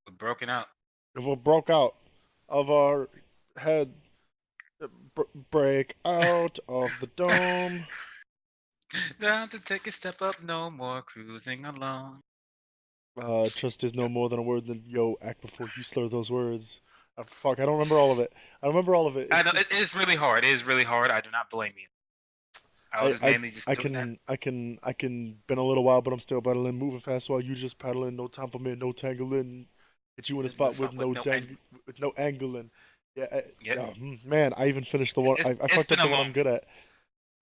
We're broken out. We broke out of our head. Break out of the dome. Down to take a step up, no more cruising alone. Trust is no more than a word. Than yo, act before you slur those words. Fuck, I don't remember all of it. I don't remember all of it. I It's know just, it is really hard. It is really hard. I do not blame you. I was I, just I, mainly just I doing that. can, I can, I can. Been a little while, but I'm still battling, moving fast while you just paddling. No time for me, no tangling. Hit you in a Sitting in the spot with spot with no end. with no angling. Yeah, Yep. man, I even finished the one. I It's fucked been up a the one I'm moment. good at.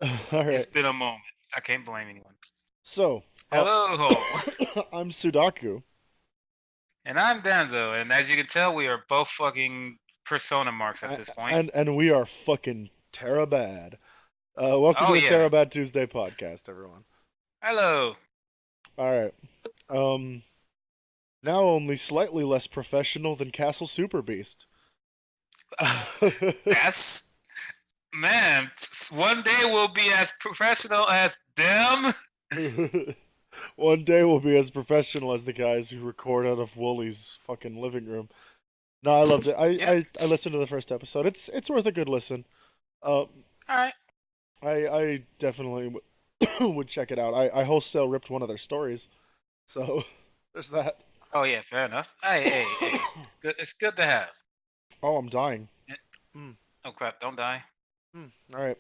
All It's right, been a moment. I can't blame anyone. so Hello, I'm Sudaku. and I'm Danzo, and as you can tell, we are both fucking persona marks at this point. And we are fucking Terra bad. Welcome to Oh the yeah. Terra Bad Tuesday podcast, everyone. Hello. All right. Um, now only slightly less professional than Castle Super Beast. That's man. One day we'll be as professional as them. One day we'll be as professional as the guys who record out of Wooly's fucking living room. No, I loved it. Yep. I listened to the first episode. It's worth a good listen. Uh, All right. I definitely would check it out. I wholesale ripped one of their stories, so there's that. Oh yeah. Fair enough. Hey. Good. It's good to have. Oh, I'm dying. Yeah. Mm, Oh crap! Don't die. all right.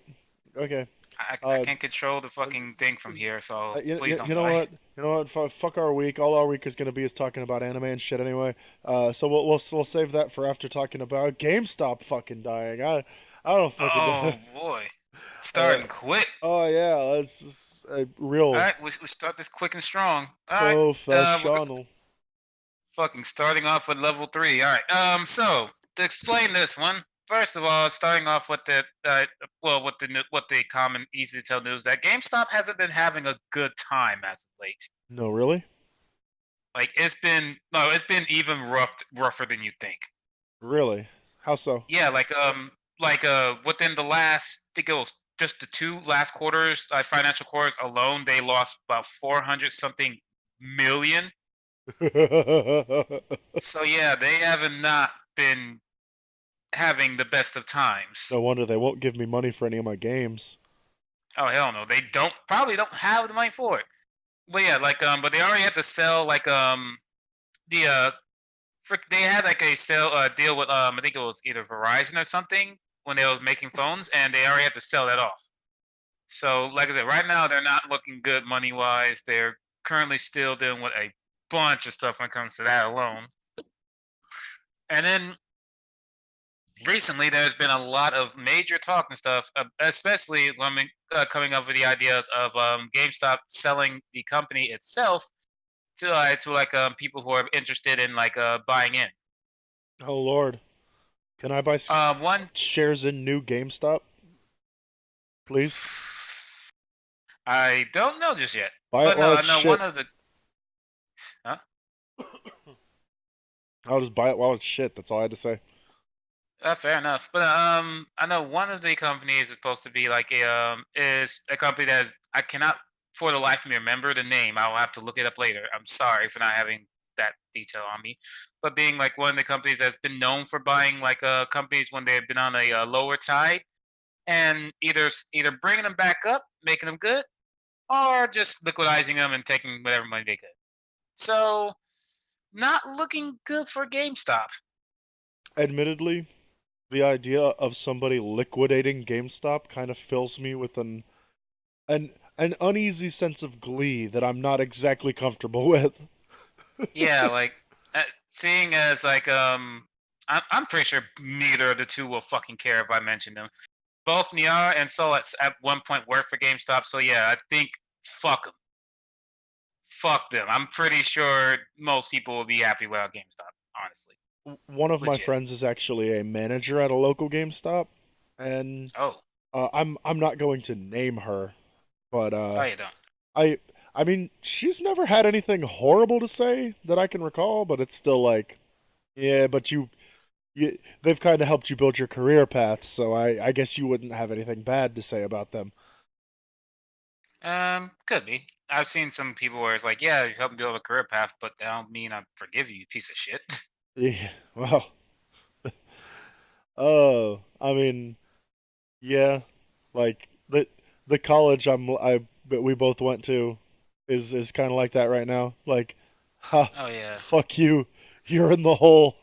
Okay. I Uh, can't control the fucking thing from here, so please don't you know die. what? You know what? Fuck our week. All our week is gonna be is talking about anime and shit anyway. So we'll save that for after talking about GameStop fucking dying. I don't fucking know. Oh boy. Uh, Starting quick. oh yeah, that's just a All real right, we start this quick and strong. All right, we're professional. fucking starting off with level three. All right. So to explain this one, first of all, starting off with the what the common easy to tell news that GameStop hasn't been having a good time as of late. No, really, Like it's been even rougher than you think. really. How so? Yeah, within the last, I think it was just the two last quarters, financial quarters alone, they lost about 400 something million. So yeah, they haven't not been having the best of times. No wonder they won't give me money for any of my games. Oh hell no, they don't probably don't have the money for it. But yeah, but they already had to sell the they had like a sale deal with I think it was either Verizon or something when they was making phones, and they already had to sell that off. So like I said, right now they're not looking good money wise. They're currently still dealing with a bunch of stuff when it comes to that alone. And then recently there's been a lot of major talk and stuff, especially when coming up with the ideas of GameStop selling the company itself to people who are interested in buying in. Oh Lord, can I buy One, shares in new GameStop, please? I don't know just yet, Buy it but while no, it's no, one shit. of the, huh? I'll just buy it while it's shit. That's all I had to say. Fair enough. But I know one of the companies is supposed to be like a is a company that is, I cannot for the life of me remember the name. I'll have to look it up later. I'm sorry for not having that detail on me. But being like one of the companies that's been known for buying companies when they've been on a lower tide and either bringing them back up, making them good, or just liquidizing them and taking whatever money they could. So not looking good for GameStop. Admittedly, the idea of somebody liquidating GameStop kind of fills me with an an uneasy sense of glee that I'm not exactly comfortable with. Yeah, seeing as I'm pretty sure neither of the two will fucking care if I mention them. Both Niara and Sol at one point worked for GameStop, so yeah, I think fuck them, fuck them. I'm pretty sure most people will be happy without GameStop, honestly, One of my legit. friends is actually a manager at a local GameStop, and Oh, I'm not going to name her, but oh you don't. I I mean she's never had anything horrible to say that I can recall, but it's still like, yeah, but they've kind of helped you build your career path, so I guess you wouldn't have anything bad to say about them. Could be. I've seen some people where it's like, yeah, you helped me build a career path, but that don't mean I forgive you, you piece of shit. Yeah. Well. I mean, yeah. Like the college but we both went to is kind of like that right now. Like, ha, Oh yeah. fuck you. You're in the hole.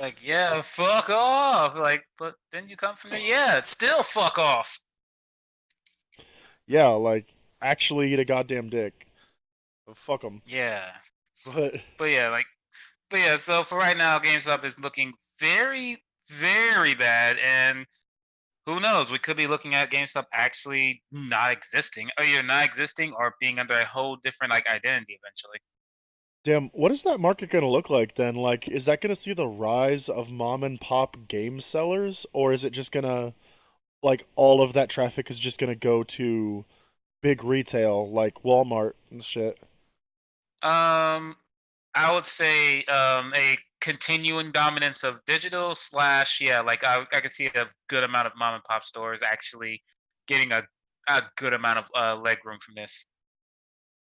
Like, yeah, fuck off. Like, but then you come from there, yeah, it's still fuck off. Yeah, like actually eat a goddamn dick. Fuck them. Yeah. But But yeah, like, but yeah, so for right now, GameStop is looking very, very bad, and who knows? We could be looking at GameStop actually not existing, or either not existing or being under a whole different like identity eventually. damn, what is that market gonna look like then? Like, is that gonna see the rise of mom and pop game sellers, or is it just gonna like all of that traffic is just gonna go to big retail like Walmart and shit? Um, I would say a continuing dominance of digital slash yeah, like I could see a good amount of mom and pop stores actually getting a good amount of leg room from this.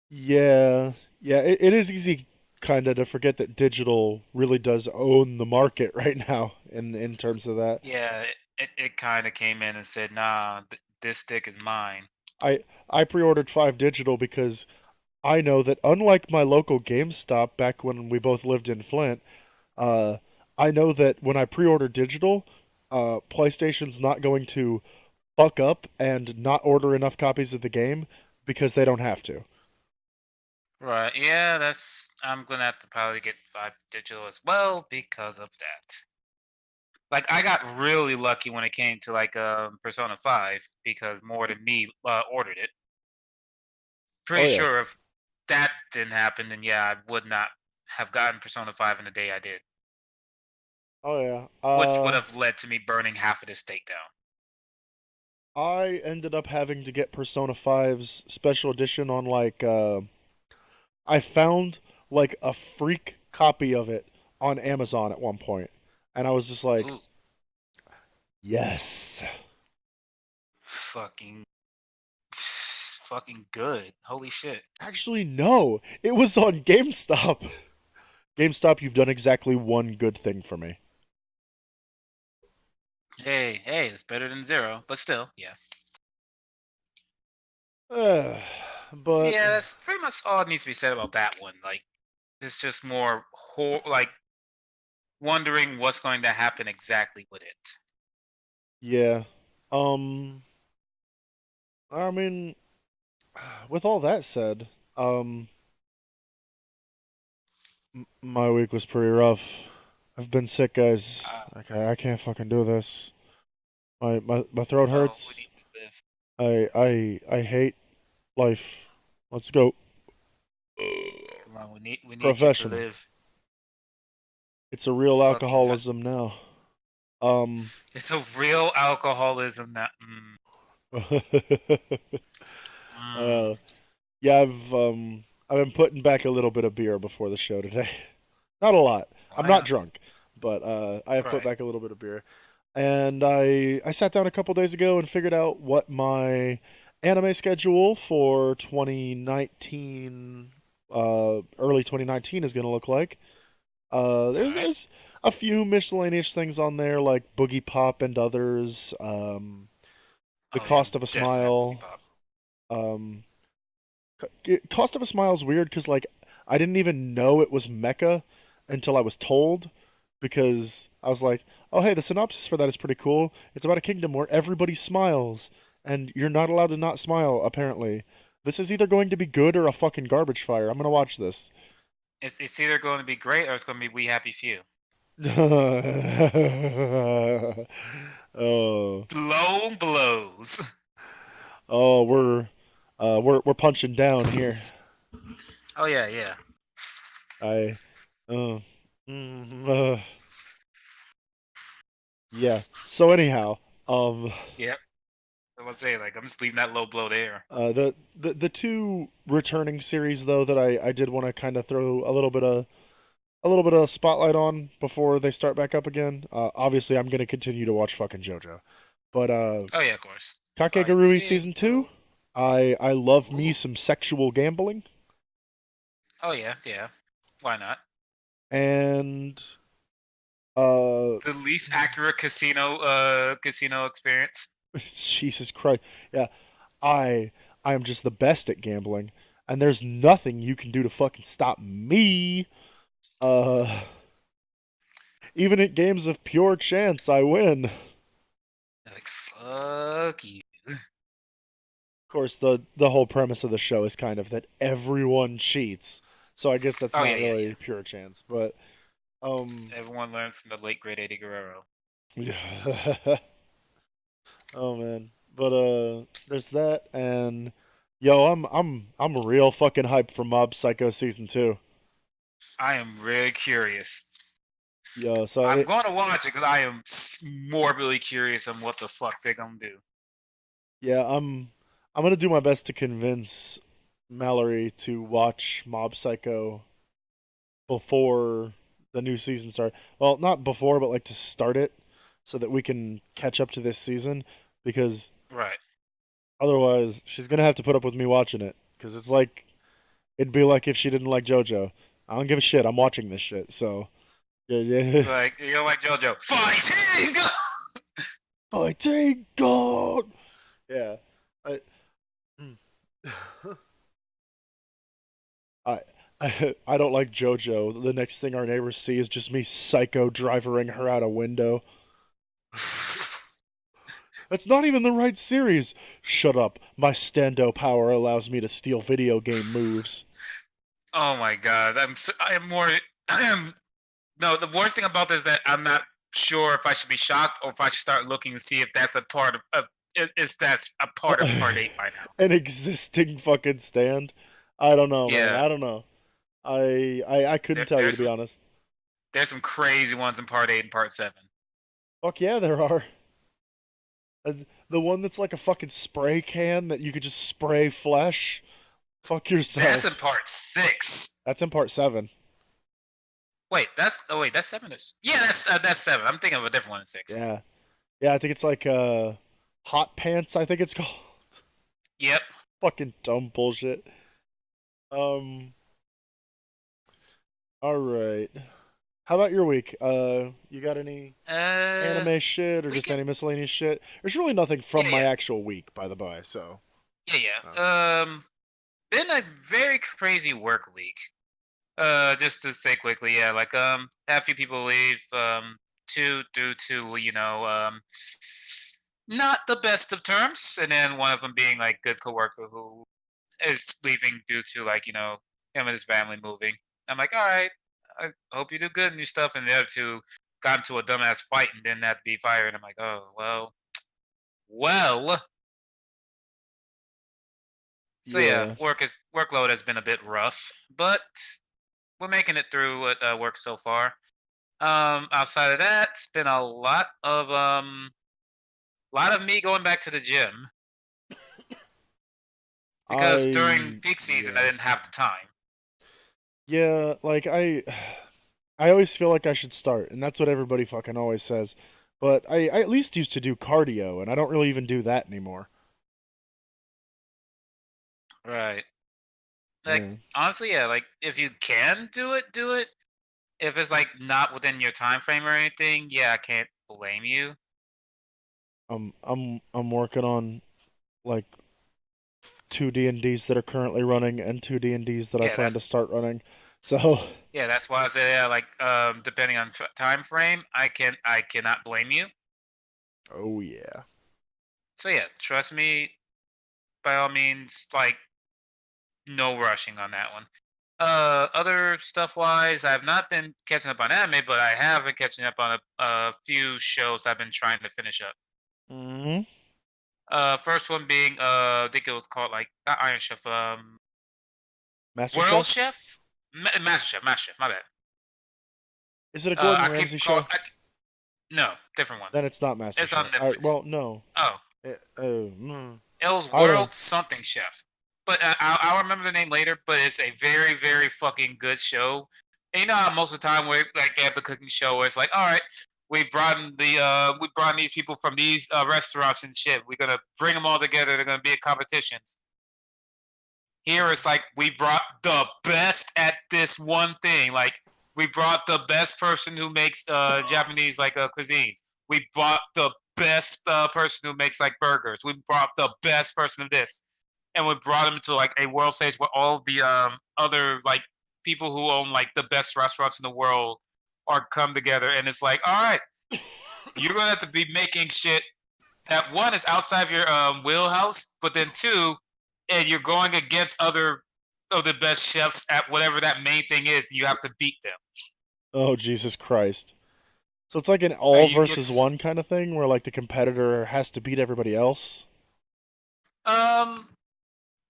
Yeah, yeah, it is easy kind of to forget that digital really does own the market right now in terms of that. Yeah, it kind of came in and said, "Nah, this stick is mine." I I pre-ordered 5 digital because I know that unlike my local GameStop back when we both lived in Flint, uh, I know that when I pre-order digital, PlayStation's not going to fuck up and not order enough copies of the game because they don't have to. Right. Yeah, that's. I'm gonna have to probably get 5 digital as well because of that. Like, I got really lucky when it came to like Persona 5 because more than me ordered it. Oh Pretty yeah. sure if that didn't happen, then yeah, I would not have gotten Persona 5 in the day I did, Oh yeah. which would have led to me burning half of the stake down. I ended up having to get Persona 5's special edition on like I found like a freak copy of it on Amazon at one point, and I was just like, Ooh, yes. fucking, fucking good. Holy shit. Actually, no, it was on GameStop. GameStop, you've done exactly one good thing for me. Hey, hey, it's better than zero, but still, yeah. But Yeah, that's pretty much all that needs to be said about that one. Like, it's just more like wondering what's going to happen exactly with it. yeah, um, I mean, with all that said, my week was pretty rough. I've been sick, guys. Uh, I can't fucking do this. My throat well, we hurts. need to live. I hate life. Let's go. Come on, we need you to Professional. live. It's a real Fucking hot. alcoholism now. Um. It's a real alcoholism that. uh, Mm, yeah, I've been putting back a little bit of beer before the show today. Not a lot. I'm why not not? drunk, but I have put Right. back a little bit of beer. And I sat down a couple days ago and figured out what my anime schedule for 2019 early 2019 is going to look like. All There's right. there's a few miscellaneous things on there like Boogie Pop and others. The Oh yeah, I'm Cost of a definitely a boogie Smile. pop. Um, Cost of a Smile is weird because like I didn't even know it was mecha until I was told because I was like, oh hey, the synopsis for that is pretty cool. It's about a kingdom where everybody smiles and you're not allowed to not smile. Apparently, this is either going to be good or a fucking garbage fire. I'm gonna watch this. It's either going to be great or it's going to be We Happy Few. Oh, Blow blows. oh, we're punching down here. Oh yeah, yeah. I, uh, mm, uh, yeah. So anyhow, um, Yep. I was say like I'm just leaving that low blow there. the two returning series though that I did want to kind of throw a little bit of spotlight on before they start back up again. Obviously, I'm gonna continue to watch fucking JoJo, but Oh yeah, of course. Fight Kakegurui season two. Jiggle. I love me Ooh. some sexual gambling, Oh yeah, yeah. Why not? and uh, The least accurate casino experience. Jesus Christ, yeah, I I am just the best at gambling, and there's nothing you can do to fucking stop me. Uh, Even at games of pure chance, I win. Of Like fuck you. course, the whole premise of the show is kind of that everyone cheats, so I guess that's Oh not yeah, yeah, really yeah. pure chance, but Everyone learned from the late great Eddie Guerrero. oh man, but there's that, and yo, I'm real fucking hyped for Mob Psycho season 2. I am really curious. Yo, so I'm it going to watch it because I am morbidly curious on what the fuck they're gonna do. yeah, I'm gonna do my best to convince Mallory to watch Mob Psycho before the new season starts. Well, not before, but like to start it so that we can catch up to this season because Right. otherwise she's gonna have to put up with me watching it because it's like it'd be like if she didn't like JoJo. I don't give a shit. I'm watching this shit. So yeah, yeah. Like you're like JoJo fighting. Fighting God. Yeah. I, I I don't like JoJo. The next thing our neighbors see is just me psycho driving her out a window. That's not even the right series. Shut up. My stando power allows me to steal video game moves. Oh my god, I am more. I am no. The worst thing about this is that I'm not sure if I should be shocked or if I should start looking to see if that's a part of is that's a part of part eight by now. An existing fucking stand. I don't know, man. Yeah, I don't know. I couldn't there, tell you to there's be some honest. there's some crazy ones in part eight and part seven. Fuck yeah, there are. The one that's like a fucking spray can that you could just spray flesh. Fuck That's in yourself. part six. That's in part 7. Wait, that's seven. Yeah, that's seven. I'm thinking of a different one in six. Yeah. Yeah, I think it's like hot pants, I think it's called. Yep. Fucking dumb bullshit. Um all right. How about your week? You got any Uh, anime shit or we just can. any miscellaneous shit? There's really nothing from Yeah, my yeah, actual week, by the by. So, yeah, yeah. Been a very crazy work week. Just to say quickly, yeah, like had a few people leave. Two due to not the best of terms, and then one of them being like good coworker who is leaving due to him and his family moving. I'm like, all right, I hope you do good and your stuff. And the other two got into a dumbass fight and then had to be fired. I'm like, oh well. So yeah, yeah. workload has been a bit rough, but we're making it through at work so far. Outside of that, it's been a lot of me going back to the gym because during peak season I Yeah. didn't have the time. Yeah, like I always feel like I should start, and that's what everybody fucking always says. But I at least used to do cardio, and I don't really even do that anymore. Right. Like Yeah. honestly, yeah. Like if you can do it, do it. If it's like not within your time frame or anything, yeah, I can't blame you. I'm working on like two D&Ds that are currently running and two D&Ds that I Yeah, plan that's to start running. So, yeah, that's why I say yeah. Like depending on time frame, I cannot blame you. oh yeah. So yeah, trust me. By all means, like no rushing on that one. Other stuff wise, I've not been catching up on anime, but I have been catching up on a few shows I've been trying to finish up. Mhm. First one being I think it was called like not Iron Chef, Master World Chef? Chef, Master Chef. My bad. Is it a Gordon I keep Ramsay call show? no different one. Then it's not Master It's on Chef. All right, Netflix. well, no. Oh, it was I don't. World something Chef, but I'll remember the name later. But it's a very very fucking good show. And you know how most of the time we like they have the cooking show where it's like, all right, we brought these people from these restaurants and shit. We're gonna bring them all together. They're gonna be in competitions. Here it's like we brought the best at this one thing. Like we brought the best person who makes Japanese like cuisines. We brought the best person who makes like burgers. We brought the best person of this, and we brought them to like a world stage where all the other like people who own like the best restaurants in the world are come together. And it's like, all right, you're gonna have to be making shit that one is outside of your wheelhouse, but then two, and you're going against other of the best chefs at whatever that main thing is, and you have to beat them. Oh Jesus Christ! So it's like an Like all you get versus one kind of thing, where like the competitor has to beat everybody else. um,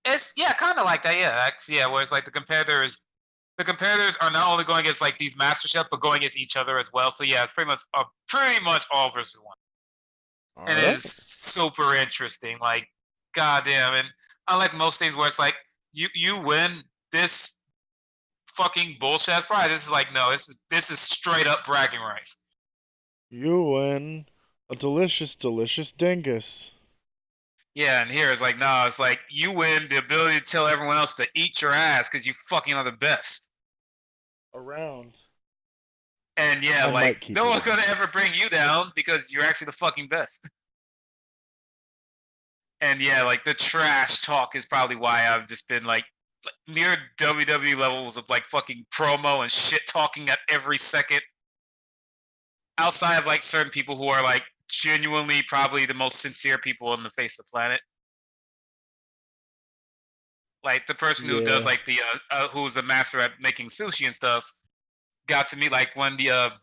it's yeah, kind of like that. Yeah, yeah, where it's like the competitors are not only going against like these master chefs, but going against each other as well. So yeah, it's pretty much all versus one, All and it right. is super interesting. Like goddamn, and unlike most things where it's like you win this fucking bullshit prize. This is like no, this is straight up bragging rights. You win a delicious, delicious dingus. Yeah, and here it's like no, it's like you win the ability to tell everyone else to eat your ass because you fucking are the best. Around. And yeah, I like might keep no it one's in. gonna ever bring you down because you're actually the fucking best. And yeah, like the trash talk is probably why I've just been like near WWE levels of like fucking promo and shit talking at every second. Outside of like certain people who are like genuinely probably the most sincere people on the face of the planet. Like the person who does Yeah. like the who's a master at making sushi and stuff got to meet like one of the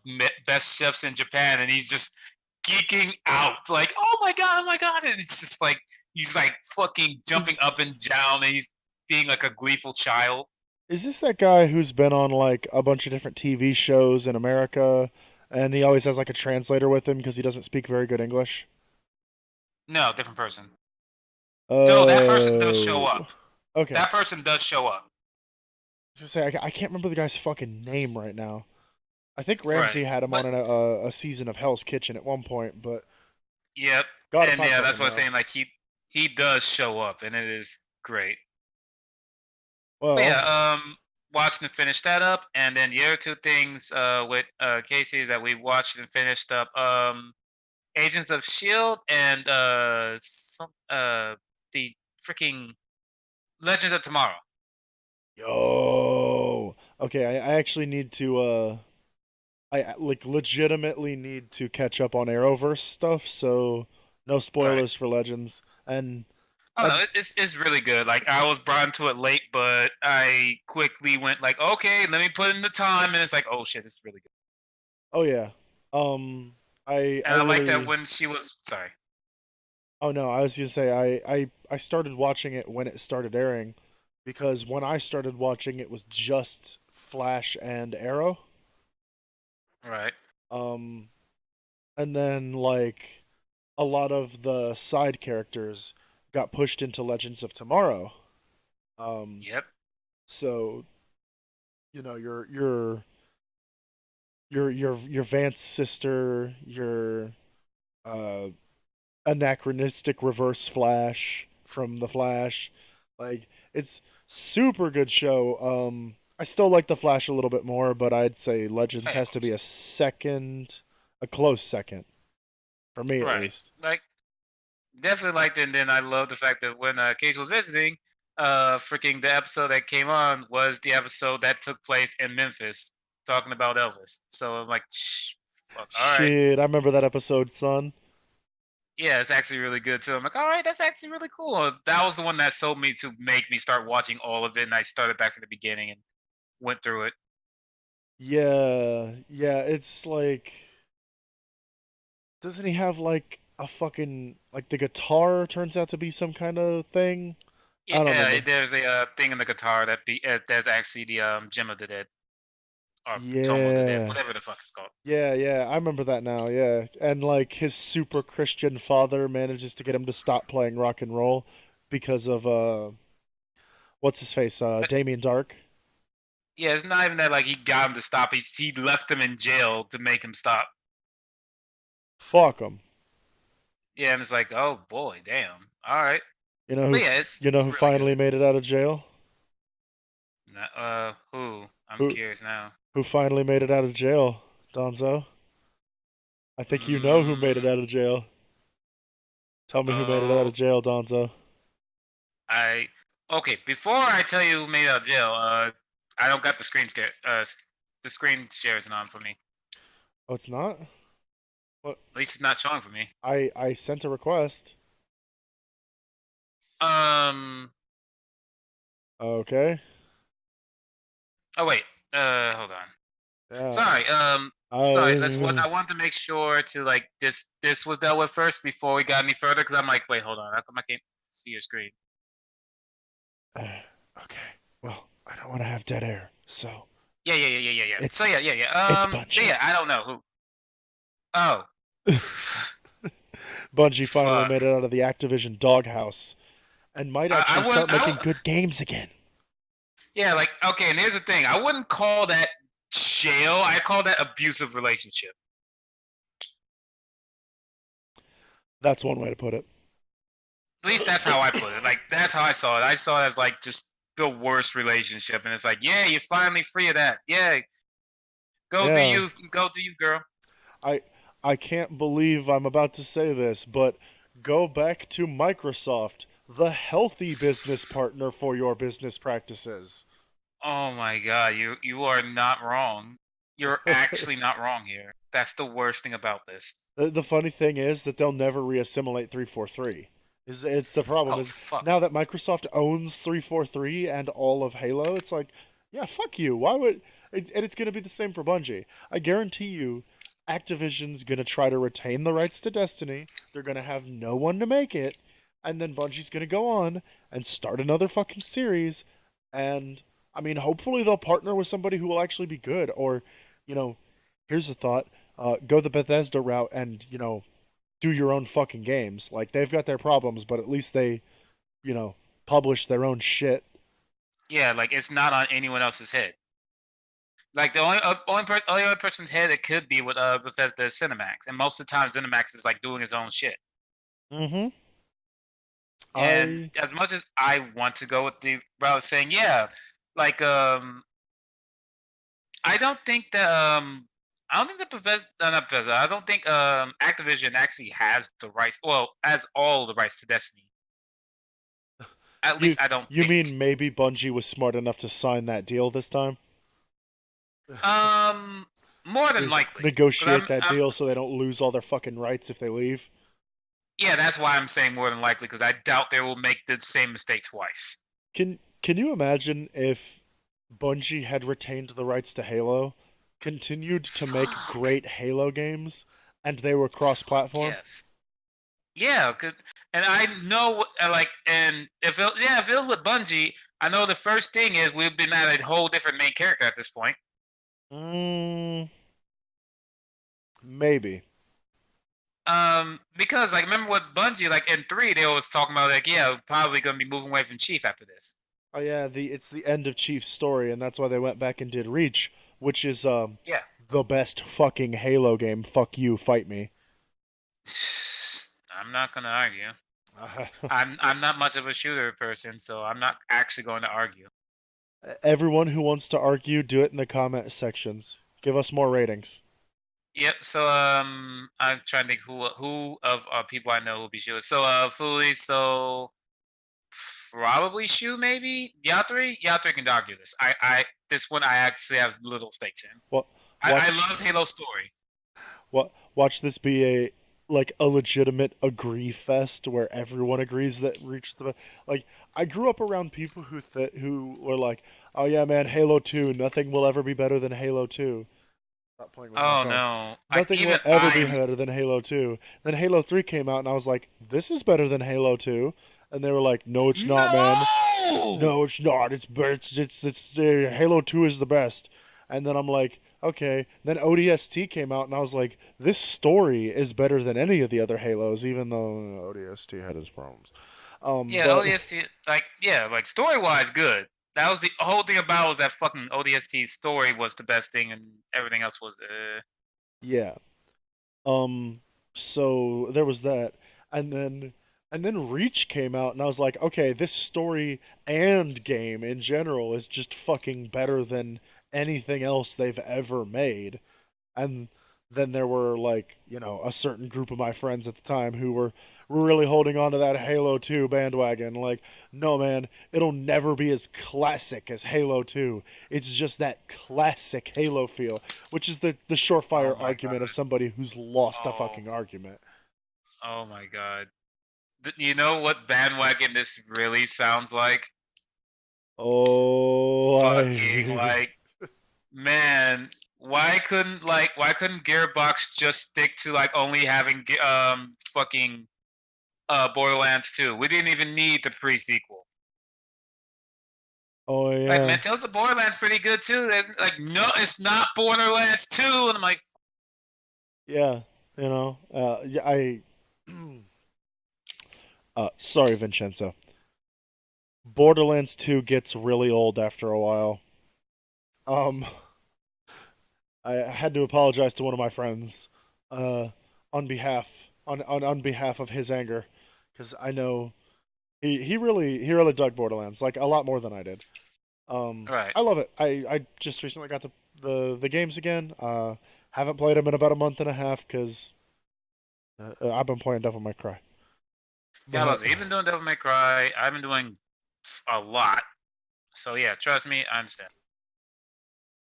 best chefs in Japan, and he's just geeking out, like, oh my god, and it's just like he's like fucking jumping up and Is down, and he's being like a gleeful child. is this that guy who's been on like a bunch of different TV shows in America, and he always has like a translator with him because he doesn't speak very good English? No, different person. So that person does show Oh. up. Okay. That person does show up. I was gonna say I can't remember the guy's fucking name right now. I think Right. Ramsey had him But on a season of Hell's Kitchen at one point, but yep. God, if And I yeah, that's fucking what I'm know. saying. Like he does show up, and it is great. But Well, yeah, watched and finished that up, and then the other two things with Casey is that we watched and finished up Agents of Shield and the freaking Legends of Tomorrow. yo. Okay, I actually need to I like legitimately need to catch up on Arrowverse stuff, so no Right. spoilers for Legends. And Oh that no, it's really good. Like I was brought into it late, but I quickly went like, okay, let me put in the time, and it's like, oh shit, it's really good. oh yeah. Um I And I like that really when she was sorry. oh no, I was gonna say I started watching it when it started airing because when I started watching it was just Flash and Arrow. Right. Um and then like a lot of the side characters got pushed into Legends of Tomorrow. Um Yep. so you know your Vance sister, your uh anachronistic reverse Flash from the Flash. Like it's super good show. I still like the Flash a little bit more, but I'd say Legends Hey, of has to be course. a close second for me at Right. least. Like definitely liked it. And then I love the fact that when Case was visiting, freaking the episode that came on was the episode that took place in Memphis, talking about Elvis. So I'm like, Shh, fuck, all right, Shit, I remember that episode, son. yeah, it's actually really good too. I'm like, all right, that's actually really cool. That was the one that sold me to make me start watching all of it, and I started back from the beginning and went through it. Yeah, yeah, it's like doesn't he have like a fucking like the guitar turns out to be some kind of thing? I don't Yeah, remember. there's a thing in the guitar that's actually the Gem of the Dead or Tome of the Dead, Yeah. whatever the fuck it's called. Yeah, yeah, I remember that now. Yeah, and like his super Christian father manages to get him to stop playing rock and roll because of what's his face, Damien Dark. Yeah, it's not even that like he got him to stop. He left him in jail to make him stop. Fuck him. Yeah, and it's like, oh boy, damn. All right, You know who? but yeah, it's You know it's who really good. finally made it out of jail? Who? I'm Who curious now. who finally made it out of jail, Donzo? I think you know who made it Mm, out of jail. Tell me who made it out of oh, jail, Donzo. I. Okay, before I tell you who made it out of jail, I don't got the screen scare. The screen share isn't on for me. Oh, it's not? What? At least it's not showing for me. I sent a request. Um. Okay. Oh wait. Hold on. Yeah. Sorry. Sorry. That's what I I wanted to make sure to like this was dealt with first before we got any further. Because I'm like, wait, hold on. How come I can't see your screen? okay. Well, I don't want to have dead air, so Yeah. So it's yeah. it's So Bungie. yeah, I don't know who. Oh. Bungie finally Fuck. made it out of the Activision doghouse and might actually I wouldn't. start making good games again. Yeah, like okay. And here's the thing: I wouldn't call that jail. I call that abusive relationship. That's one way to put it. At least that's how I put it. Like that's how I saw it. I saw it as like just the worst relationship, and it's like, yeah, you're finally free of that. Yeah, Yeah. go do you, girl. I I can't believe I'm about to say this, but go back to Microsoft, the healthy business partner for your business practices. Oh my god, you are not wrong. You're actually not wrong here. That's the worst thing about this. The funny thing is that they'll never reassimilate 343. Is it's the problem Oh is fuck. now that Microsoft owns 343 and all of Halo, it's like, yeah, fuck you. Why would and it's going to be the same for Bungie. I guarantee you Activision's going to try to retain the rights to Destiny. They're going to have no one to make it, and then Bungie's going to go on and start another fucking series, and I mean, hopefully they'll partner with somebody who will actually be good, or you know, here's a thought: go the Bethesda route and do your own fucking games. Like they've got their problems, but at least they publish their own shit. Yeah, like it's not on anyone else's head. Like the only other person's head it could be with Bethesda Cinemax, and most of the time Cinemax is like doing his own shit. Mm-hmm. And I as much as I want to go with the route of saying, yeah, like I don't think that I don't think that Bethesda, not Bethesda. I don't think Activision actually has the rights. Well, has all the rights to Destiny. At you least I don't you think. mean maybe Bungie was smart enough to sign that deal this time? Um, More than likely, because Negotiate that deal so they don't lose all their fucking rights if they leave. yeah, that's why I'm saying more than likely because I doubt they will make the same mistake twice. Can you imagine if Bungie had retained the rights to Halo, continued to make Fuck. great Halo games, and they were Fuck cross-platform? yes. Yeah, and I know, like, and if it was with Bungie, I know the first thing is we've been at a whole different main character at this point. Mm, maybe. Because like, remember what Bungie, like in three, they was talking about like, yeah, we're probably gonna be moving away from Chief after this. Oh yeah, it's the end of Chief's story, and that's why they went back and did Reach, which is Yeah. the best fucking Halo game. Fuck you, fight me. I'm not gonna argue. I'm not much of a shooter person, so I'm not actually going to argue. Everyone who wants to argue, do it in the comment sections. Give us more ratings. Yep. So I'm trying to think who of people I know will be shooters. So Fuli, so probably Shu maybe Yathree can argue this. This one I actually have little stakes in. What I watch loved Halo's story. watch this be a legitimate agree fest where everyone agrees that Reach the like. I grew up around people who were like, "Oh yeah, man, Halo 2, nothing will ever be better than Halo 2." Stop playing with my Oh phone. no, Nothing will even ever be I'm better than Halo 2. Then Halo 3 came out and I was like, "This is better than Halo 2." And they were like, "No, it's not, man. no. No, it's not. Halo 2 is the best." And then I'm like, "Okay." Then ODST came out and I was like, "This story is better than any of the other Halos, even though ODST had its problems." Yeah, But ODST like story wise good. That was the whole thing about was that fucking ODST story was the best thing and everything else was yeah. Um so there was that. And then And then Reach came out, and I was like, okay, this story and game in general is just fucking better than anything else they've ever made. And then there were like, a certain group of my friends at the time who were really holding on to that Halo 2 bandwagon. Like, no man, it'll never be as classic as Halo 2. It's just that classic Halo feel, which is the Oh surefire my god. argument of somebody who's lost a Oh, fucking argument. oh my god. You know what bandwagon this really sounds like? Oh, Fucking I like, man, why couldn't Gearbox just stick to like only having fucking Borderlands 2? We didn't even need the pre-sequel. oh Like, yeah. man, tells the Borderlands pretty good too. There's like, no, it's not Borderlands 2, and I'm like, Yeah, yeah, sorry, Vincenzo. Borderlands 2 gets really old after a while. Um, I had to apologize to one of my friends, uh, on behalf of his anger, because I know he really dug Borderlands like a lot more than I did. right. I love it. I just recently got the games again. Haven't played them in about a month and a half because I've been playing Devil May Cry. Yeah, But listen, you've been doing Devil May Cry. I've been doing a lot. So yeah, trust me, I understand.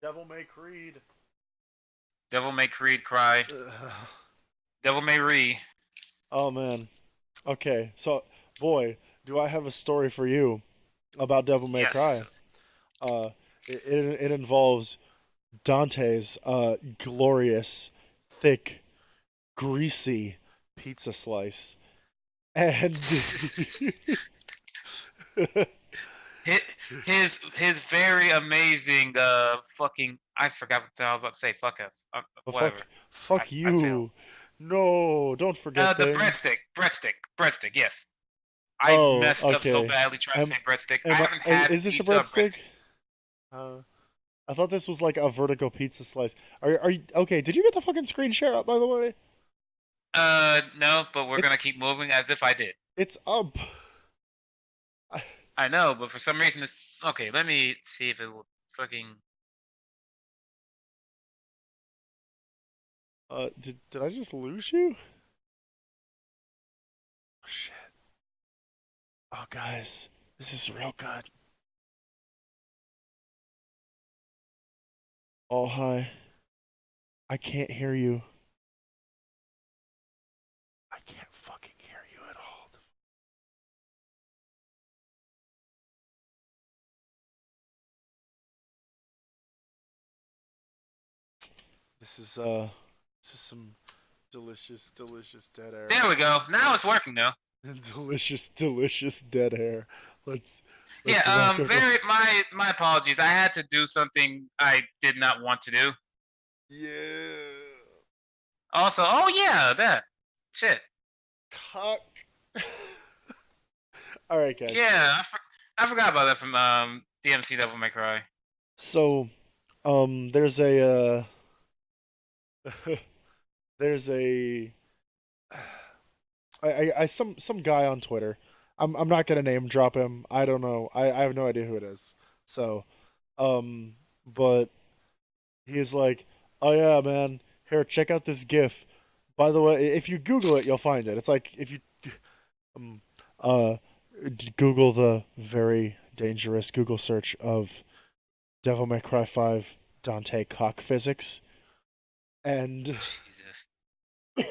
Devil May Creed. Devil May Creed cry. Devil May Re. Oh man. Okay, so boy, do I have a story for you about Devil May Yes. Cry. Uh, it involves Dante's glorious, thick, greasy pizza slice, and his very amazing fucking, I forgot what I was about to say. Fuck us. well, Whatever. fuck I failed. you. No, don't forget The things. breadstick. Yes, I Oh, messed up so okay. badly trying to Am say breadstick. I am I, haven't had is this a pizza or breadstick? breadsticks. Uh, I thought this was like a vertical pizza slice. Are you okay? Did you get the fucking screen share up by the way? No, but we're It's gonna keep moving as if I did. it's up. I know, but for some reason this. Okay, let me see if it will fucking. Did I just lose you? Oh, shit. Oh, guys, this is real good. Oh, hi. I can't hear you. I can't fucking hear you at all. This is uh, this is some delicious, delicious dead air. There we go. Now it's working though. Delicious, delicious dead air. Let's Yeah. let's rock and roll. Very. My apologies. I had to do something I did not want to do. Yeah. Also, oh yeah, that shit. Cock. All right, guys. Yeah, I forgot about that from DMC Devil May Cry. So, there's a there's a some guy on Twitter. I'm not gonna name drop him. I don't know. I have no idea who it is. So, but he's like, oh yeah, man. Here, check out this GIF. By the way, if you Google it, you'll find it. It's like if you um uh Google the very dangerous Google search of Devil May Cry 5 Dante cock physics, and Jesus. oh,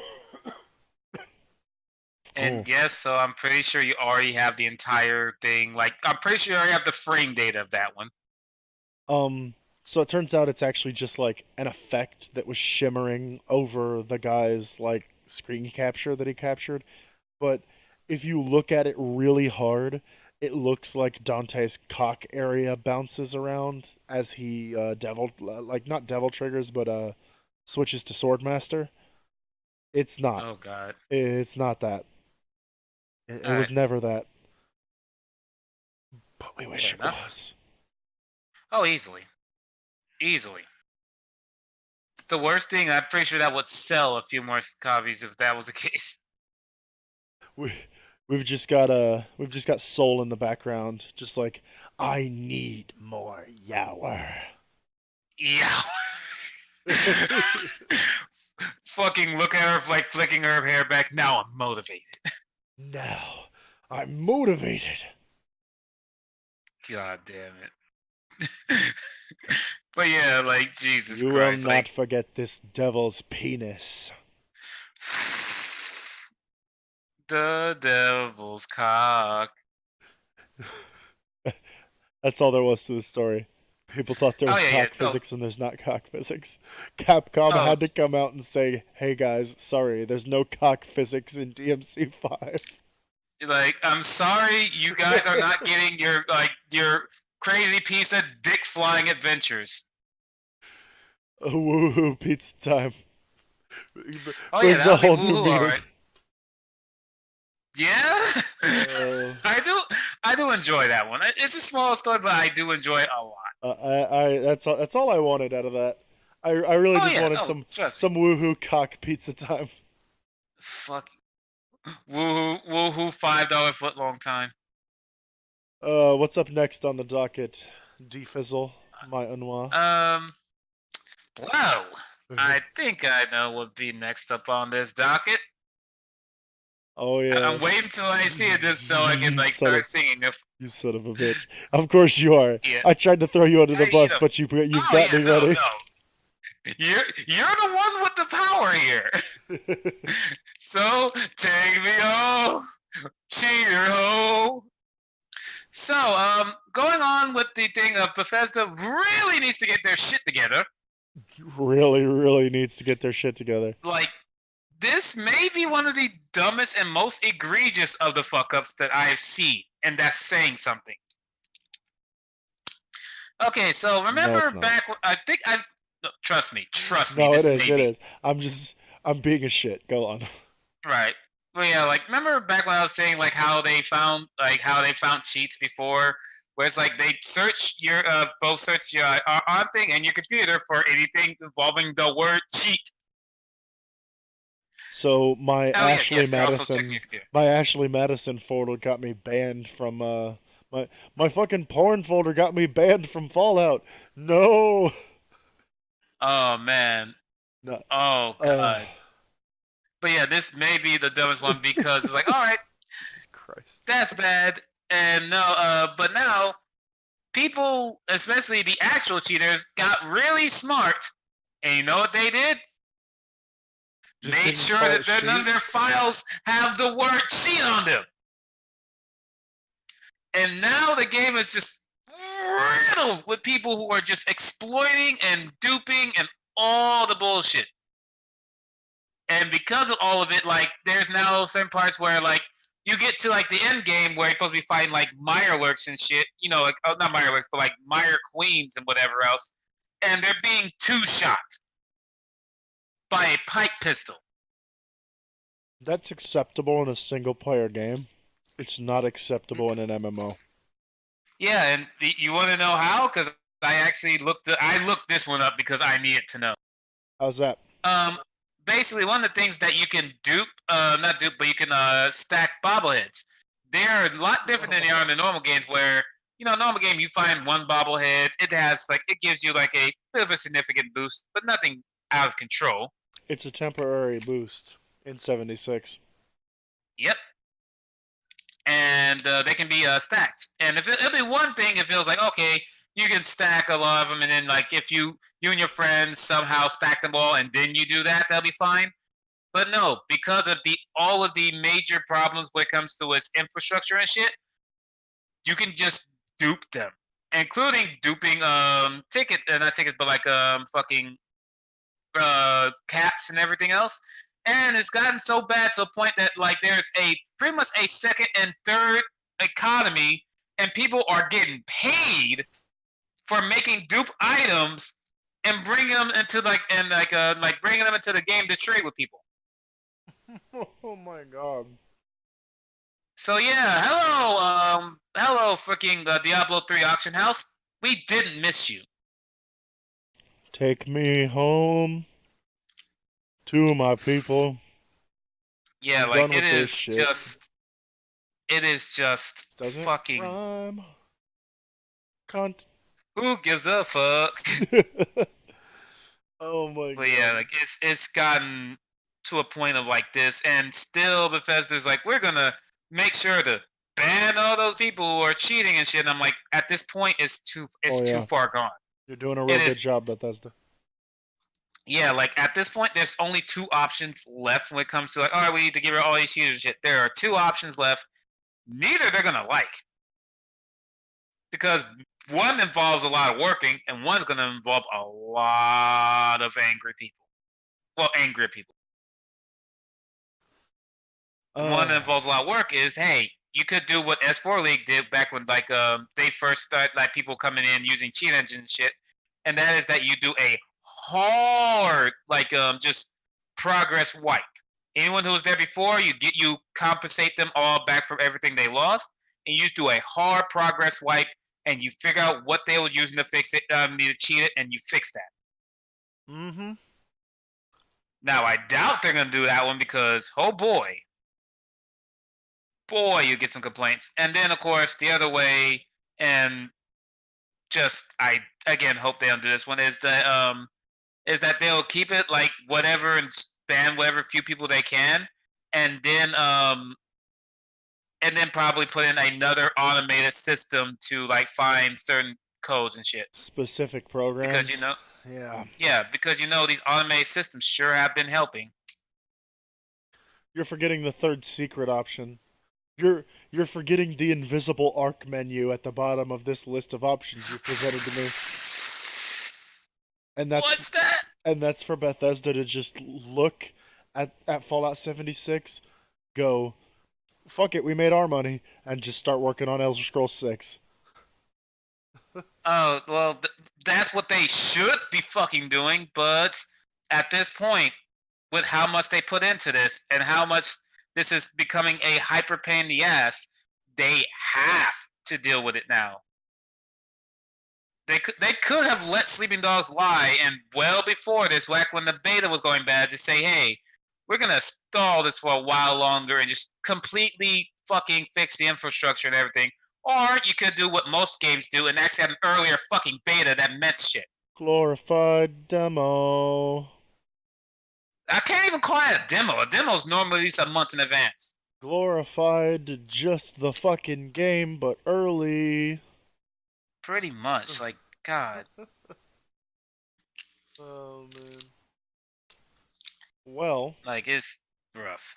And yes, so I'm pretty sure you already have the entire thing. Like, I'm pretty sure you already have the frame data of that one. so it turns out it's actually just like an effect that was shimmering over the guy's like screen capture that he captured. But if you look at it really hard, it looks like Dante's cock area bounces around as he devil like not devil triggers, but switches to Swordmaster. It's not. Oh God. It's not that. It All right. was never that. But we wish Fair it enough. was. Oh, easily, easily. The worst thing, I'm pretty sure that would sell a few more copies if that was the case. We we've just got Soul in the background, just like I need more Yower. Yeah. Fucking look at her like flicking her hair back. Now I'm motivated. Now I'm motivated. God damn it. But yeah, like Jesus You will Christ, not like forget this devil's penis. the devil's cock. That's all there was to the story. People thought there Oh was yeah, yeah. cock Oh, physics and there's not cock physics. Capcom oh, had to come out and say, "Hey guys, sorry, there's no cock physics in DMC5." like I'm sorry, you guys are not getting your crazy piece of dick flying adventures. Woohoo, pizza time. Oh yeah, Brings a that'll be whole new woohoo, all meaning. right. Yeah, Uh, I do enjoy that one. It's a small story, but I do enjoy it a lot. that's all I wanted out of that. I really Oh just yeah, wanted oh trust me. some woohoo cock pizza time. Fuck woohoo, woohoo, $5 foot long time. What's up next on the docket? Defizzle, my unwa. Um, well, I think I know what be next up on this docket. Oh I'm yeah. waiting till I see it just so I can You like son of start singing. If you son of a bitch. Of course you are. yeah, I tried to throw you under the you bus, know. but you've Oh got yeah, me no, ready. no. You're the one with the power here. So take me home, cheater ho. So going on with the thing of Bethesda really needs to get their shit together. Really, really needs to get their shit together. Like this may be one of the dumbest and most egregious of the fuck ups that I've seen, and that's saying something. Okay, so No, remember it's not. back? I think I no, trust me. No, it This is. may It be is. I'm being a shit. Go on. right. Well, yeah, like remember back when I was saying how they found cheats before, where it's like they search your both search your on thing and your computer for anything involving the word cheat. So Oh yeah, yes, they're also checking your computer. My Ashley Madison folder got me banned from my fucking porn folder got me banned from Fallout. No. Oh man. No. Oh Uh. god. But yeah, this may be the dumbest one because it's like, all right, Jesus Christ. that's bad. And no, but now people, especially the actual cheaters, got really smart. And you know what they did? Just Made didn't sure call it that none of cheat. their files have the word cheat on them. And now the game is just riddled with people who are just exploiting and duping and all the bullshit. And because of all of it, like there's now certain parts where like you get to like the end game where you're supposed to be fighting like Mirelurks and shit, like not Mirelurks, but like Mire Queens and whatever else, and they're being two shot by a pipe pistol. That's acceptable in a single player game. It's not acceptable in an MMO. Yeah, and you want to know how? Because I looked this one up because I needed to know. How's that? Um, basically, one of the things that you can dupe, not dupe, but you can stack bobbleheads. They're a lot different than they are in the normal games, where normal game you find one bobblehead, it gives you like a bit of a significant boost, but nothing out of control. It's a temporary boost in 76. Yep, and they can be stacked. And if it'll be one thing, it feels like okay, you can stack a lot of them, and then like if you and your friends somehow stack them all, and then you do that, that'll be fine. But no, because of the all of the major problems when it comes to its infrastructure and shit, you can just dupe them, including duping tickets, not tickets, but like fucking caps and everything else. And it's gotten so bad to a point that like there's a pretty much a second and third economy, and people are getting paid for making dupe items and bringing them into like bringing them into the game to trade with people. Oh my god. So yeah, hello, freaking Diablo 3 auction house. We didn't miss you. Take me home to my people. Yeah, I'm like done it with this is shit. just it is just Doesn't fucking. rhyme. Cunt. Who gives a fuck? Oh my But yeah, god. like it's gotten to a point of like this, and still Bethesda's like, we're gonna make sure to ban all those people who are cheating and shit. And I'm like, at this point, Oh it's too yeah. far gone. You're doing a It real good is, job, Bethesda. yeah. Like at this point, there's only two options left when it comes to like, all right, we need to get rid of all these cheaters and shit. There are two options left. Neither they're gonna like because one involves a lot of working, and one's gonna involve a lot of angry people. Well, angry people. One that Uh, involves a lot of work is, hey, you could do what S4 League did back when like they first start like people coming in using cheat engine and shit, and that is that you do a hard like just progress wipe. Anyone who was there before, you compensate them all back from everything they lost, and you just do a hard progress wipe, and you figure out what they were using to fix it, need to cheat it, and you fix that. mm-hmm. Now I doubt they're gonna do that one because oh boy, you get some complaints. And then, of course, the other way, and just I again hope they don't do this one is that they'll keep it like whatever and ban whatever few people they can, and then probably put in another automated system to like find certain codes and shit Specific because programs. Yeah. yeah, because these automated systems sure have been helping. You're forgetting the third secret option. You're you're forgetting the invisible arc menu at the bottom of this list of options you presented to me. And What's that? that's for Bethesda to just look at Fallout 76, go, fuck it, we made our money, and just start working on Elder Scrolls 6. Oh, well, that's what they should be fucking doing, but at this point, with how much they put into this and how much this is becoming a hyper pain in the ass, they have to deal with it now. They could have let Sleeping Dogs lie, and well before this, back when the beta was going bad, to say, hey, we're gonna stall this for a while longer and just completely fucking fix the infrastructure and everything. Or you could do what most games do and actually have an earlier fucking beta that meant shit. Glorified demo. I can't even call it a demo. A demo is normally at least a month in advance. Glorified just the fucking game, but early. Pretty much. Like, God. Oh, man. Well, Like, it's rough.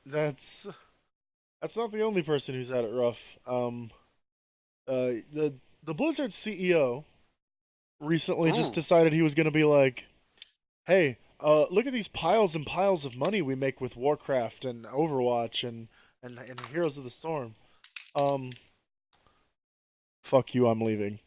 that's not the only person who's had it rough. The Blizzard CEO recently just Ooh. decided he was going to be like, "Hey, look at these piles and piles of money we make with Warcraft and Overwatch and Heroes of the Storm. Um, fuck you, I'm leaving."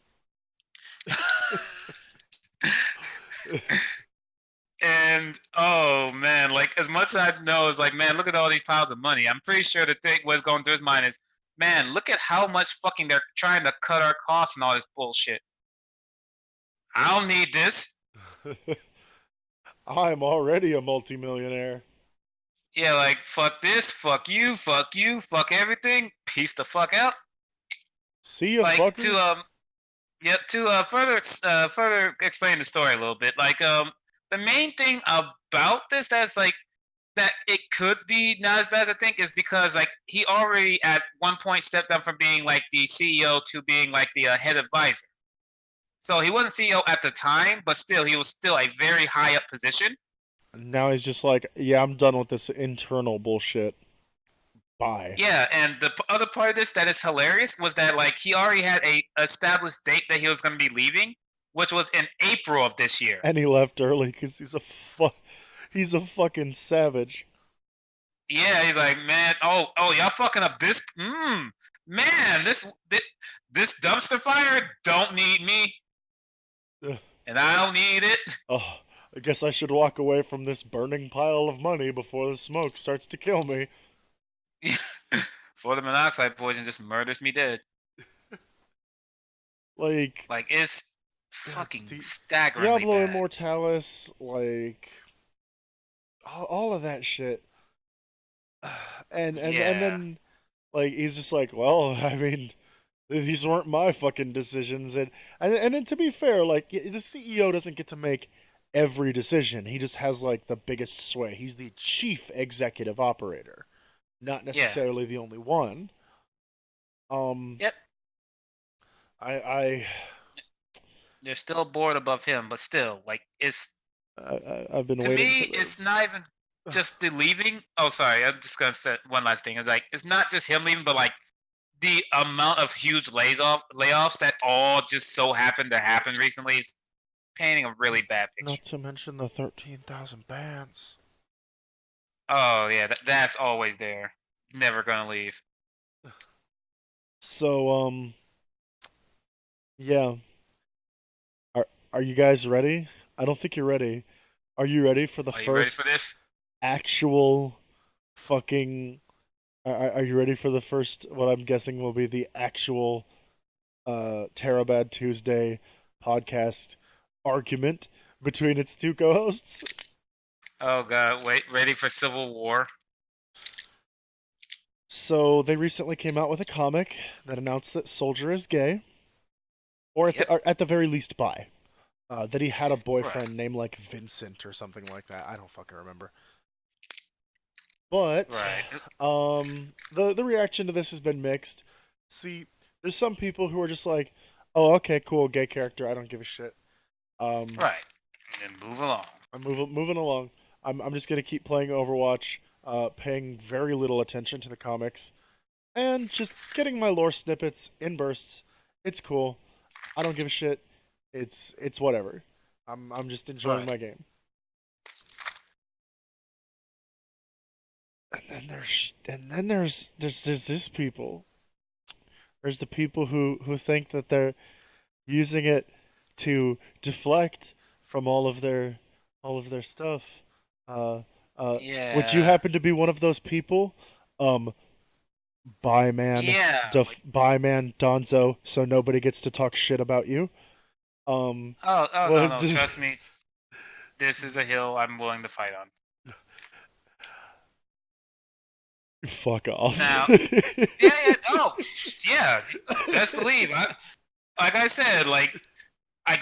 And oh man, like as much as I know is like, man, look at all these piles of money. I'm pretty sure the thing what's going through his mind is, man, look at how much fucking they're trying to cut our costs and all this bullshit. I don't need this. I'm already a multimillionaire. Yeah, like fuck this, fuck you, fuck everything. Peace the fuck out. See ya, Like to fuckers. yep, to further explain the story a little bit. Like the main thing about this that's like that it could be not as bad as I think is because like he already at one point stepped up from being like the CEO to being like the head advisor. So he wasn't CEO at the time, but still he was still a very high up position. Now he's just like, yeah, I'm done with this internal bullshit. Bye. Yeah, and the other part of this that is hilarious was that like he already had a established date that he was going to be leaving, which was in April of this year. And he left early because he's a fucking savage. Yeah, he's like, man, oh, y'all fucking up this, man, this dumpster fire don't need me, Ugh. and I don't need it. Oh, I guess I should walk away from this burning pile of money before the smoke starts to kill me. For the monoxide poison just murders me dead. Like, Like it's fucking staggeringly Diablo bad. Immortalis, like, all of that shit. and Yeah. then like he's just like, well, I mean, these weren't my fucking decisions, and then to be fair, like the CEO doesn't get to make every decision. He just has like the biggest sway. He's the chief executive operator, not Yeah. necessarily the only one. Um, Yep. I They're still bored above him, but still, like it's I've been to waiting me, for it's this. not even just the leaving. Oh, sorry, I'm just gonna say one last thing. It's like it's not just him leaving, but like the amount of huge layoffs that all just so happened to happen recently is painting a really bad Not picture. to mention the 13,000 bans. Oh yeah, that's always there. Never gonna leave. So yeah. Are you guys ready? I don't think you're ready. Are you ready for the Are you ready for first this? actual fucking are you ready for the first what I'm guessing will be the actual Terabad Tuesday podcast argument between its two co-hosts? Oh god, wait, ready for Civil War? So they recently came out with a comic that announced that Soldier is gay, Yep. or at the very least bi. That he had a Right. boyfriend named like Vincent or something like that. I don't fucking remember. But Right. the reaction to this has been mixed. See, there's some people who are just like, "Oh, okay, cool, gay character. I don't give a shit." Um, Right. And then move along. I'm moving along. I'm just gonna keep playing Overwatch, paying very little attention to the comics, and just getting my lore snippets in bursts. It's cool. I don't give a shit. It's whatever. I'm just enjoying Right. my game. And then there's this people. There's the people who think that they're using it to deflect from all of their stuff. Uh, would you Yeah. happen to be one of those people? Um, Yeah. Like bye man, Donzo, so nobody gets to talk shit about you. oh no Was no, just trust me. This is a hill I'm willing to fight on. fuck off. Now, yeah, yeah, oh, yeah. Best believe. Like I said, like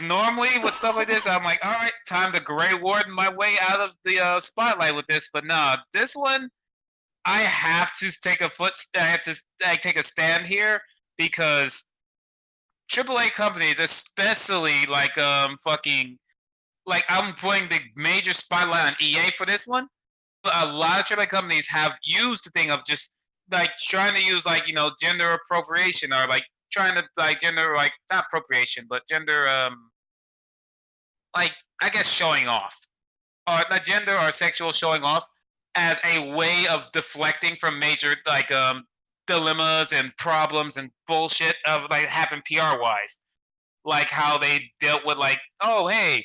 normally with stuff like this, I'm like, all right, time to Grey Warden my way out of the spotlight with this. But nah, this one I have to take a foot. I have to take a stand here because AAA companies, especially like fucking like I'm putting the major spotlight on EA for this one. But a lot of AAA companies have used the thing of just like trying to use like gender appropriation or like trying to like gender like not appropriation but gender like I guess showing off or not gender or sexual showing off as a way of deflecting from major like dilemmas and problems and bullshit of like happen PR wise, like how they dealt with like oh hey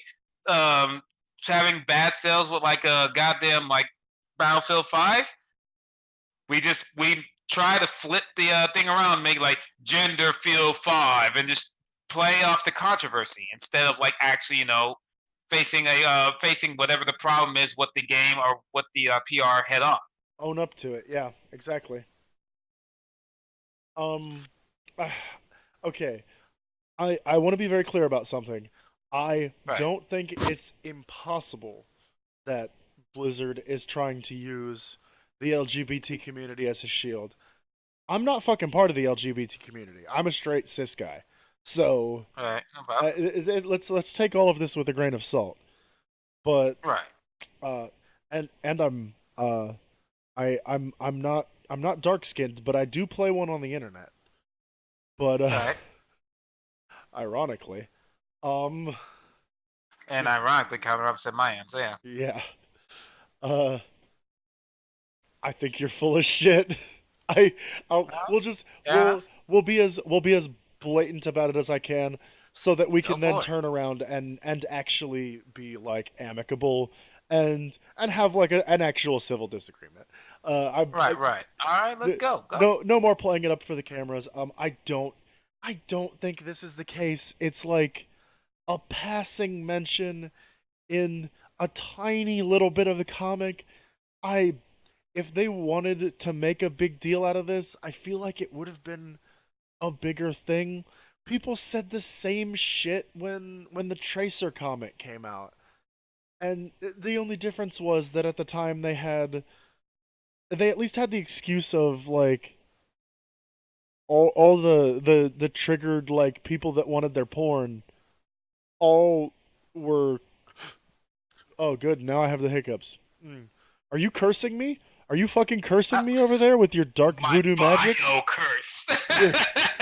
um having bad sales with like a goddamn like Battlefield 5. We try to flip the thing around, make like gender field 5 and just play off the controversy instead of like actually facing whatever the problem is with the game or what the PR head on. Own up to it. Yeah, exactly. Um, okay. I want to be very clear about something. I Right. don't think it's impossible that Blizzard is trying to use the LGBT community as a shield. I'm not fucking part of the LGBT community. I'm a straight cis guy. So All right. No problem. let's take all of this with a grain of salt. But Right. uh, and I'm not dark skinned, but I do play one on the internet. But All right. ironically, um, And ironically, counter ups at my end. So yeah. yeah, uh, I think you're full of shit. I we'll just Yeah. we'll be as blatant about it as I can, so that we Go can then for it. turn around and actually be like amicable and have like an actual civil disagreement. Right. Right. All right. Let's go. Go. No more playing it up for the cameras. I don't think this is the case. It's like a passing mention in a tiny little bit of the comic. I if they wanted to make a big deal out of this, I feel like it would have been a bigger thing. People said the same shit when the Tracer comic came out. And the only difference was that at the time they at least had the excuse of like all the triggered like people that wanted their porn all were oh good, now I have the hiccups. Are you cursing me? Are you fucking Uh, cursing me over there with your dark my voodoo magic? bio curse.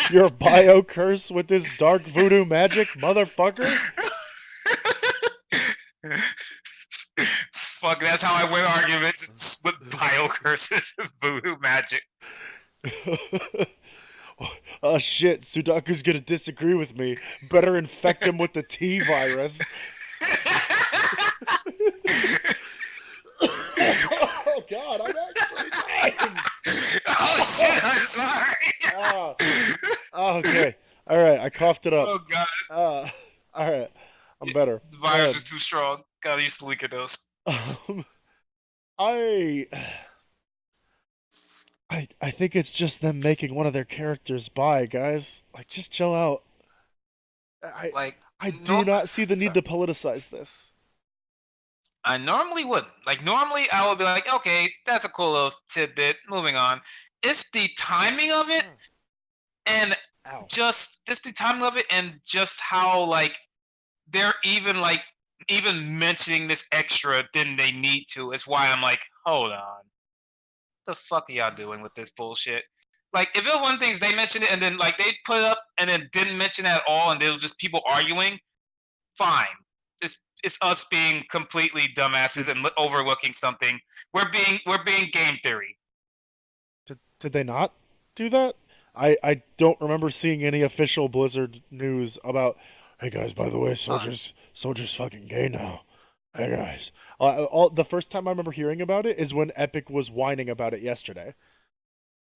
Your your bio curse with this dark voodoo magic, motherfucker? Fuck, that's how I win arguments. It's with bio curses and voodoo magic. Oh shit, Sudaku's gonna disagree with me. Better infect him with the T virus. Oh god, I'm actually dying. Oh shit, I'm sorry. Ah, okay. Alright, I coughed it up. Oh god, Alright, I'm better. the Go virus ahead. is too strong. Gotta use the Lycados. Um, I I think it's just them making one of their characters bi, guys. Like, just chill out. I Like, I do no, not see the need sorry. to politicize this. I normally wouldn't. Like, normally I would be like, okay, that's a cool little tidbit. Moving on. It's the timing of it, and Ow. just the timing of it, and just how like they're even mentioning this extra than they need to. Is why I'm like, hold on, the fuck are y'all doing with this bullshit? Like, if it was one thing they mentioned it and then like they put it up and then didn't mention it at all, and it was just people arguing, fine. It's us being completely dumbasses Did, and overlooking something. We're being game theory. did they not do that? I don't remember seeing any official Blizzard news about. Hey guys, by the way, Huh. Soldier's fucking gay now. Hey guys, the first time I remember hearing about it is when Epic was whining about it yesterday.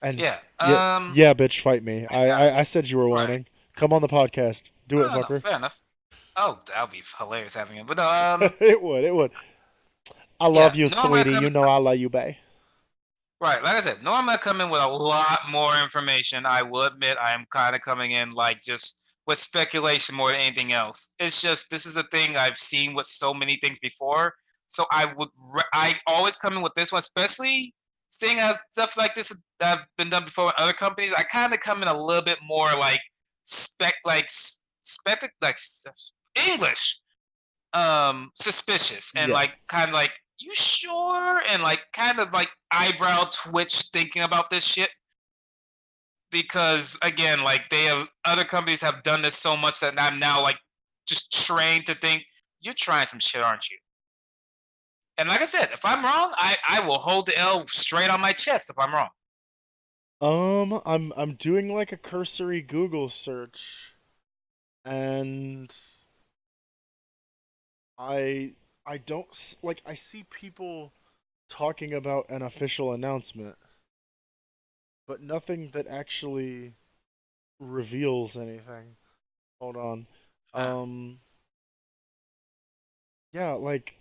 And Yeah. yeah, yeah, bitch, fight me. I said you were Right. whining. Come on the podcast. Do it, No, no, fucker. fair enough. Oh, that would be hilarious having him. But It would. It would. I love yeah. you, Normally I sweetie. come You know I love you, bae. right. Like I said, normally I come in with a lot more information. I will admit I am kind of coming in like just with speculation more than anything else. It's just this is a thing I've seen with so many things before. So I always come in with this one, especially seeing as stuff like this that have been done before with other companies. I kind of come in a little bit more like spec like English suspicious and Yeah. like kind of like you sure and like kind of like eyebrow twitch thinking about this shit because again like they have other companies have done this so much that I'm now like just trained to think you're trying some shit, aren't you? And like I said, if I'm wrong, I will hold the L straight on my chest if I'm wrong. I'm doing like a cursory Google search, and I I don't like I see people talking about an official announcement, but nothing that actually reveals anything. Hold on. Uh, Um, yeah, like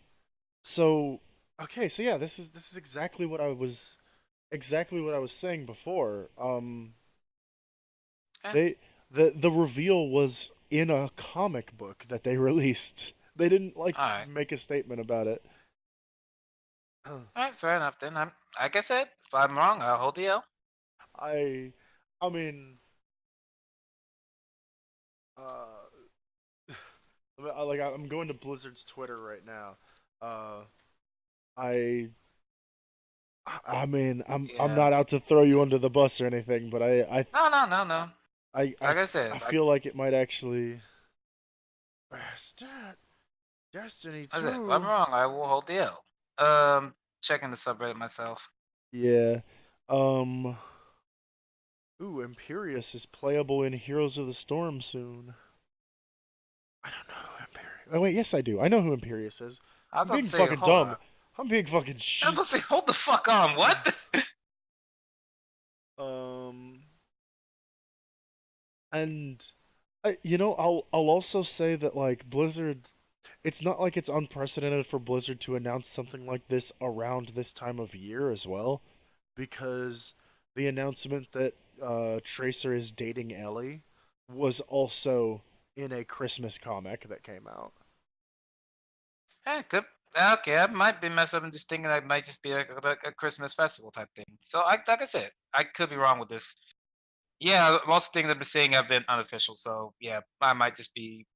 so. Okay, so yeah, this is exactly what I was saying before. eh, They the reveal was in a comic book that they released. They didn't like all make a statement about it. right, fair enough. Then I'm like I said, if I'm wrong, I'll hold the L. I I mean, uh, like I'm going to Blizzard's Twitter right now. Uh, I I mean, I'm Yeah. not out to throw you under the bus or anything, but No, no, no, no. I I, Like I said, I feel like it might actually. Destiny if I'm 2. wrong, I will hold the L. Checking the subreddit myself. Yeah. Um. Ooh, Imperius is playable in Heroes of the Storm soon. I don't know who Imperius. Oh wait, yes I do. I know who Imperius is. I was I'm about to being say, fucking hold dumb. on. I'm being fucking I was shit. about to say, hold the fuck on. What? Um, and I'll also say that like Blizzard. it's not like it's unprecedented for Blizzard to announce something like this around this time of year as well, because the announcement that Tracer is dating Ellie was also in a Christmas comic that came out. Good. Okay, I might be messed up and just thinking that it might just be like a Christmas festival type thing. So, like I said, I could be wrong with this. Yeah, most things I've been seeing have been unofficial. So, yeah, I might just be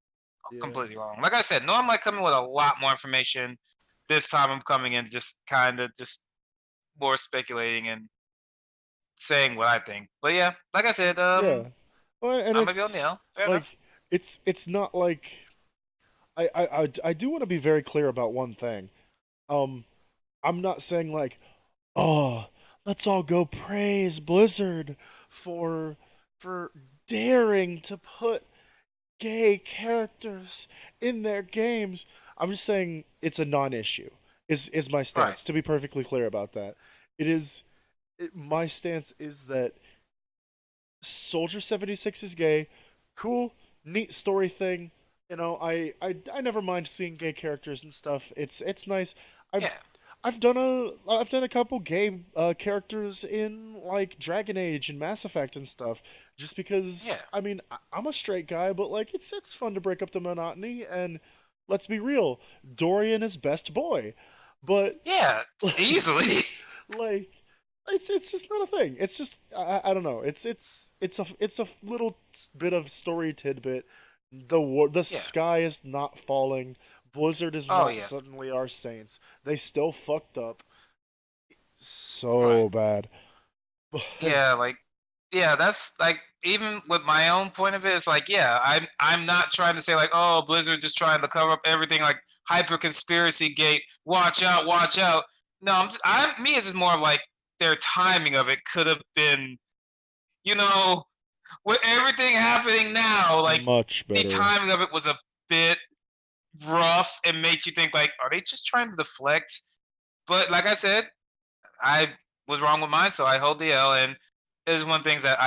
Yeah. completely wrong. Like I said, normally I come in with a lot more information. This time I'm coming in just kind of just more speculating and saying what I think. But yeah, like I said, Yeah. Well, and I might be on it's the L. Fair enough. like it's not like I do want to be very clear about one thing. Um, I'm not saying like, oh, let's all go praise Blizzard for for daring to put gay characters in their games. I'm just saying it's a non-issue. Is my Right. stance, to be perfectly clear about that. It is my stance is that Soldier 76 is gay. Cool, neat story thing. You know, I never mind seeing gay characters and stuff. It's nice. I've Yeah. I've done a couple gay characters in like Dragon Age and Mass Effect and stuff. Just because Yeah. I mean I'm a straight guy, but like it's fun to break up the monotony. And let's be real, Dorian is best boy, but Yeah. like Easily. like it's just not a thing. It's just I don't know. It's a little bit of story tidbit. The Yeah. sky is not falling. Blizzard is Oh not yeah. suddenly our saints. They still fucked up Right. so bad. But Yeah. Like. Yeah. That's like even with my own point of it, it's like yeah, I'm not trying to say like oh Blizzard just trying to cover up everything like hyper conspiracy gate. Watch out. Watch out. No, I'm me. It's just more of like their timing of it could have been you know with everything happening now, like much the better. timing of it was a bit rough. It makes you think like, are they just trying to deflect? But like I said, I was wrong with mine, so I hold the L. And it is one of the things that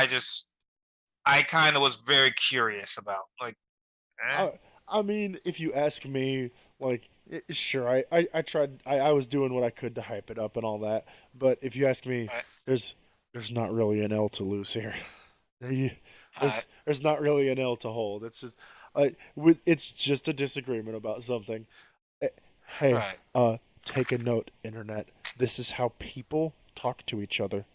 I kind of was very curious about. Like, eh, I I mean, if you ask me, like sure, I tried. I was doing what I could to hype it up and all that. But if you ask me, right, there's there's not really an L to lose here. You, right, there's not really an L to hold. It's just it's just a disagreement about something. Eh, Hey, right. take a note, internet. This is how people talk to each other.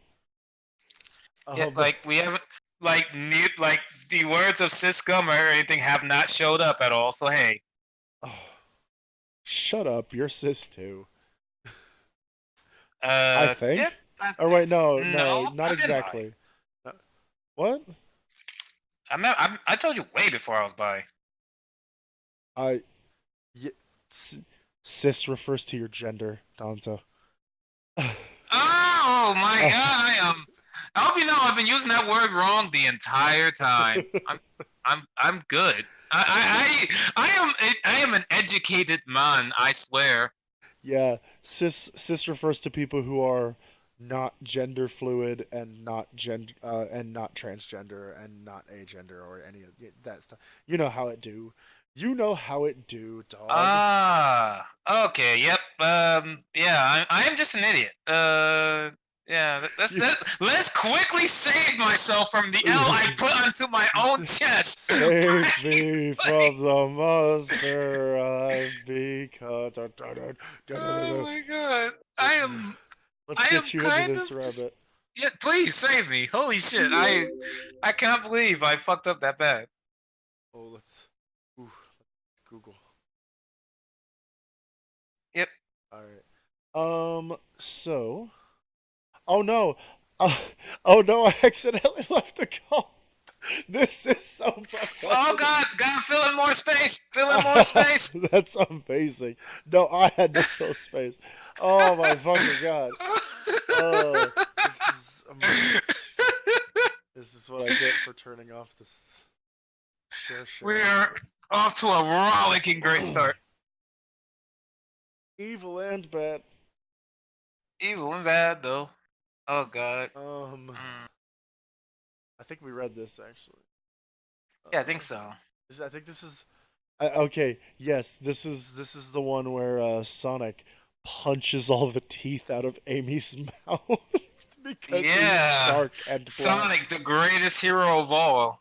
Yeah, Um, like we haven't like the words of Siscum or anything have not showed up at all. So hey, oh, shut up, you're cis too. I yeah, think. I Or think wait, no, no, no, not I've been by. exactly. Uh, What? I told you way before I was by. I y- c- cis refers to your gender, Danzo. Oh my god, I hope you know I've been using that word wrong the entire time. I'm good. I am an educated man, I swear. Yeah, cis refers to people who are not gender fluid and not and not transgender and not agender or any of that stuff. You know how it do. You know how it do, dog. Ah, okay, yep. Yeah, I am just an idiot. Yeah, You, let's quickly save myself from the L I put onto my own chest. Save me from the monster I've become. Oh my god. Let's let's I am get you into kind this of just rabbit. yeah, please save me. Holy shit. I can't believe I fucked up that bad. Oh, ooh, Google. Yep. All right. So. Oh no. Uh, oh no! I accidentally left a call. This is so Oh professional. god, gotta fill in more space. Fill in more space. That's amazing. No, I had to fill space. Oh my fucking god. Oh, this is this is what I get for turning off this share. We're off to a rollicking great start. Evil and bad. Evil and bad though. Oh god. Um, Mm. I think we read this actually. Yeah, I think so. I think this is Okay, yes, this is the one where Sonic punches all the teeth out of Amy's mouth because he's Yeah, dark and black. Sonic, the greatest hero of all.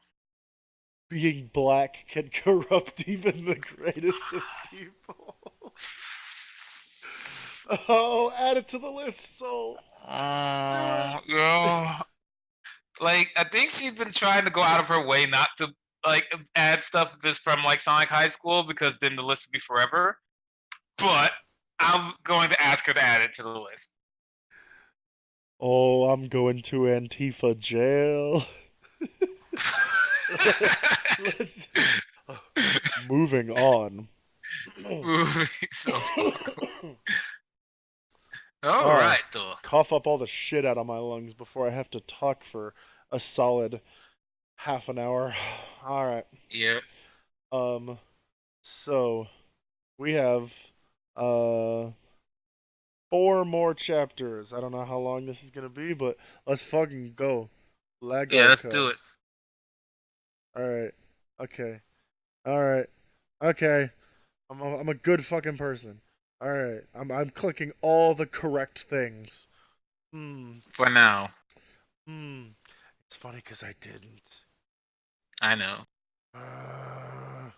Being black can corrupt even the greatest of people. Oh, add it to the list, Soul. Do Yeah. Like, I think she's been trying to go out of her way not to like add stuff just from like Sonic High School because then the list would be forever. But I'm going to ask her to add it to the list. Oh, I'm going to Antifa jail. Let's moving on. Moving so far. All Ah, right, though. cough up all the shit out of my lungs before I have to talk for a solid half an hour. All right. Yeah. Um. So we have uh 4 more chapters. I don't know how long this is gonna be, but let's fucking go. Yeah, Lego let's do it. cuz. All right. Okay. All right. Okay. I'm a good fucking person. All right. I'm clicking all the correct things. Hmm. For now. Hmm. It's funny because I didn't. I know. Uh,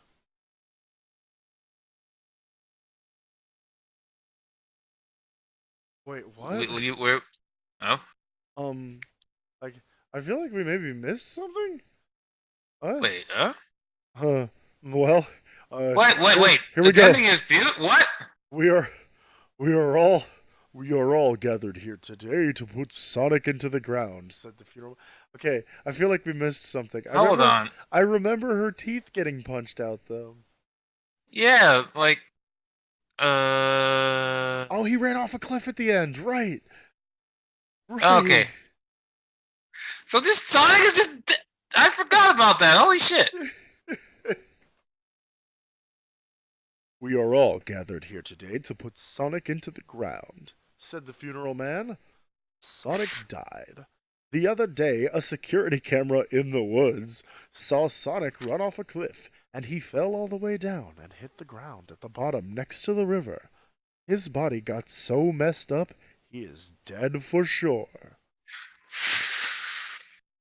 wait, what? We're oh Um, like I feel like we maybe missed something. What? wait, Huh. Well, uh, here wait. here we go. Attending his view? What? We are we are all we are all gathered here today to put Sonic into the ground," said the funeral. Okay, I feel like we missed something. Hold on. I remember her teeth getting punched out though. Yeah, like uh Oh, he ran off a cliff at the end. Right. okay. Right. So just Sonic is just I forgot about that. Holy shit. We are all gathered here today to put Sonic into the ground, said the funeral man. Sonic died. The other day, a security camera in the woods saw Sonic run off a cliff, and he fell all the way down and hit the ground at the bottom next to the river. His body got so messed up, he is dead for sure.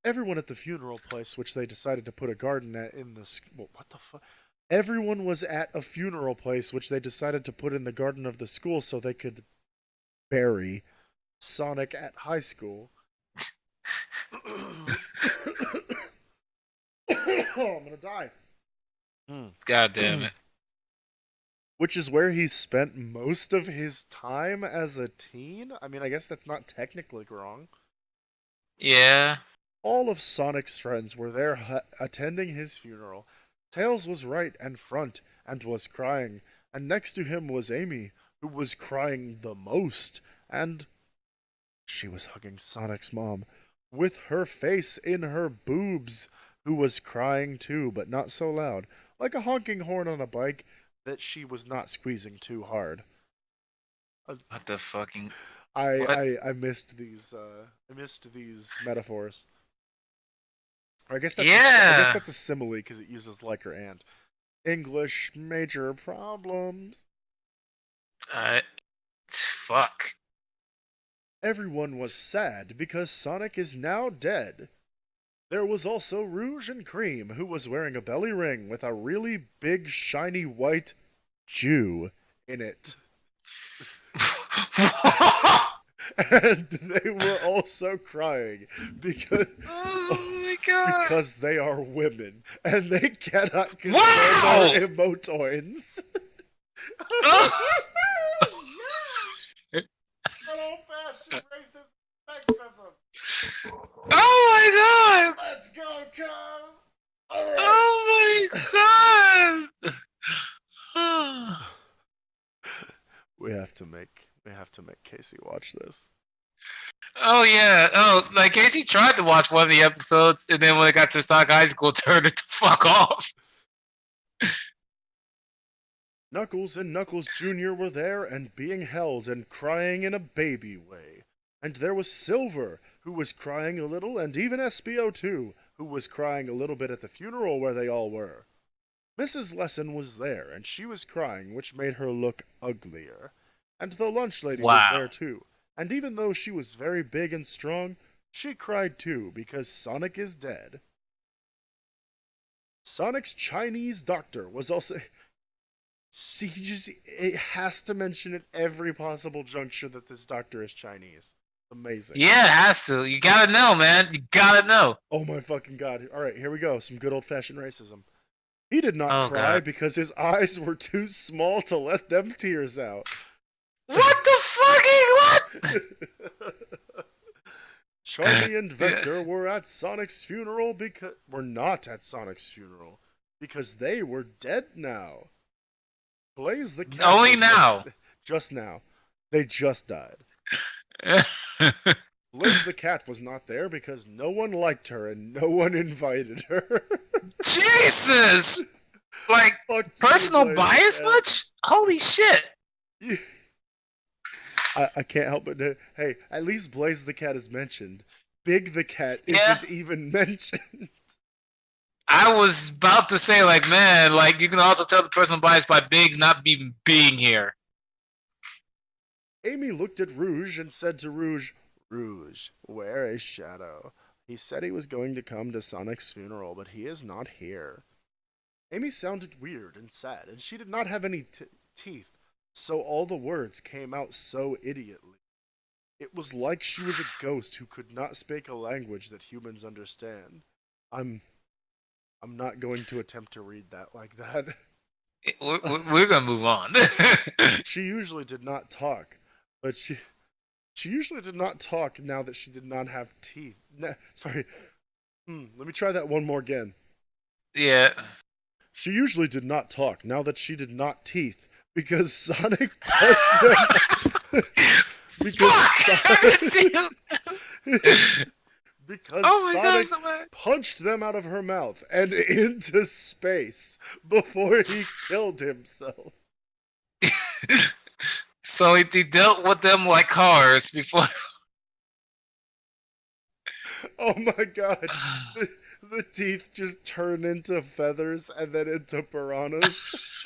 Everyone at the funeral place, which they decided to put a garden at in the what the fuck? Everyone was at a funeral place, which they decided to put in the garden of the school so they could bury Sonic at high school. Oh, I'm gonna die. God damn it. Which is where he spent most of his time as a teen? I mean, I guess that's not technically wrong. Yeah. All of Sonic's friends were there attending his funeral. Tails was right and front and was crying, and next to him was Amy, who was crying the most, and she was hugging Sonic's mom, with her face in her boobs, who was crying too, but not so loud, like a honking horn on a bike that she was not squeezing too hard. What the fucking I what? I missed these metaphors. Or I guess Yeah. that's a simile because it uses like or and. English major problems. Fuck. Everyone was sad because Sonic is now dead. There was also Rouge and Cream, who was wearing a belly ring with a really big shiny white Jew in it. And they were also crying because Oh my god. because they are women and they cannot control Wow! their emotoins. Oh, An old-fashioned racist sexism. oh my god! Let's go, cuz. All right. Oh my god! We have to make Casey watch this. Oh yeah. Oh, like Casey tried to watch one of the episodes, and then when it got to Sonic High School, turned it the fuck off. Knuckles and Knuckles Jr. were there and being held and crying in a baby way. And there was Silver, who was crying a little, and even SBO2, who was crying a little bit at the funeral where they all were. Mrs. Lesson was there, and she was crying, which made her look uglier. And the lunch lady was Wow. there too, and even though she was very big and strong, she cried too because Sonic is dead. Sonic's Chinese doctor was also. See, it has to mention at every possible juncture that this doctor is Chinese. Amazing. Yeah, it has to. You gotta know, man. You gotta know. Oh my fucking god. Alright, here we go. Some good old fashioned racism. He did not Oh cry god. because his eyes were too small to let them tears out. What the fucking what? Charlie and Vector were at Sonic's funeral because were not at Sonic's funeral because they were dead now. Blaze the cat Only was now. just now. They just died. Blaze the cat was not there because no one liked her and no one invited her. Jesus! Like, Fuck you, personal Blaze bias the cat. much? Holy shit. I can't help it. Hey, at least Blaze the cat is mentioned. Big the cat Yeah. isn't even mentioned. I was about to say, like, man, like, you can also tell the personal bias by Biggs not even being here. Amy looked at Rouge and said to Rouge, Rouge, where is Shadow? He said he was going to come to Sonic's funeral, but he is not here. Amy sounded weird and sad, and she did not have any teeth, so all the words came out so idiotly. It was like she was a ghost who could not speak a language that humans understand. I'm not going to attempt to read that like that. We're gonna move on. She usually did not talk, but she usually did not talk now that she did not have teeth. Sorry. Let me try that one more again. Yeah. She usually did not talk now that she did not teeth because Sonic punched them. because Sonic, because Oh my god, Sonic somebody. punched them out of her mouth and into space before he killed himself. So he dealt with them like cars before. Oh my god. The teeth just turn into feathers and then into piranhas.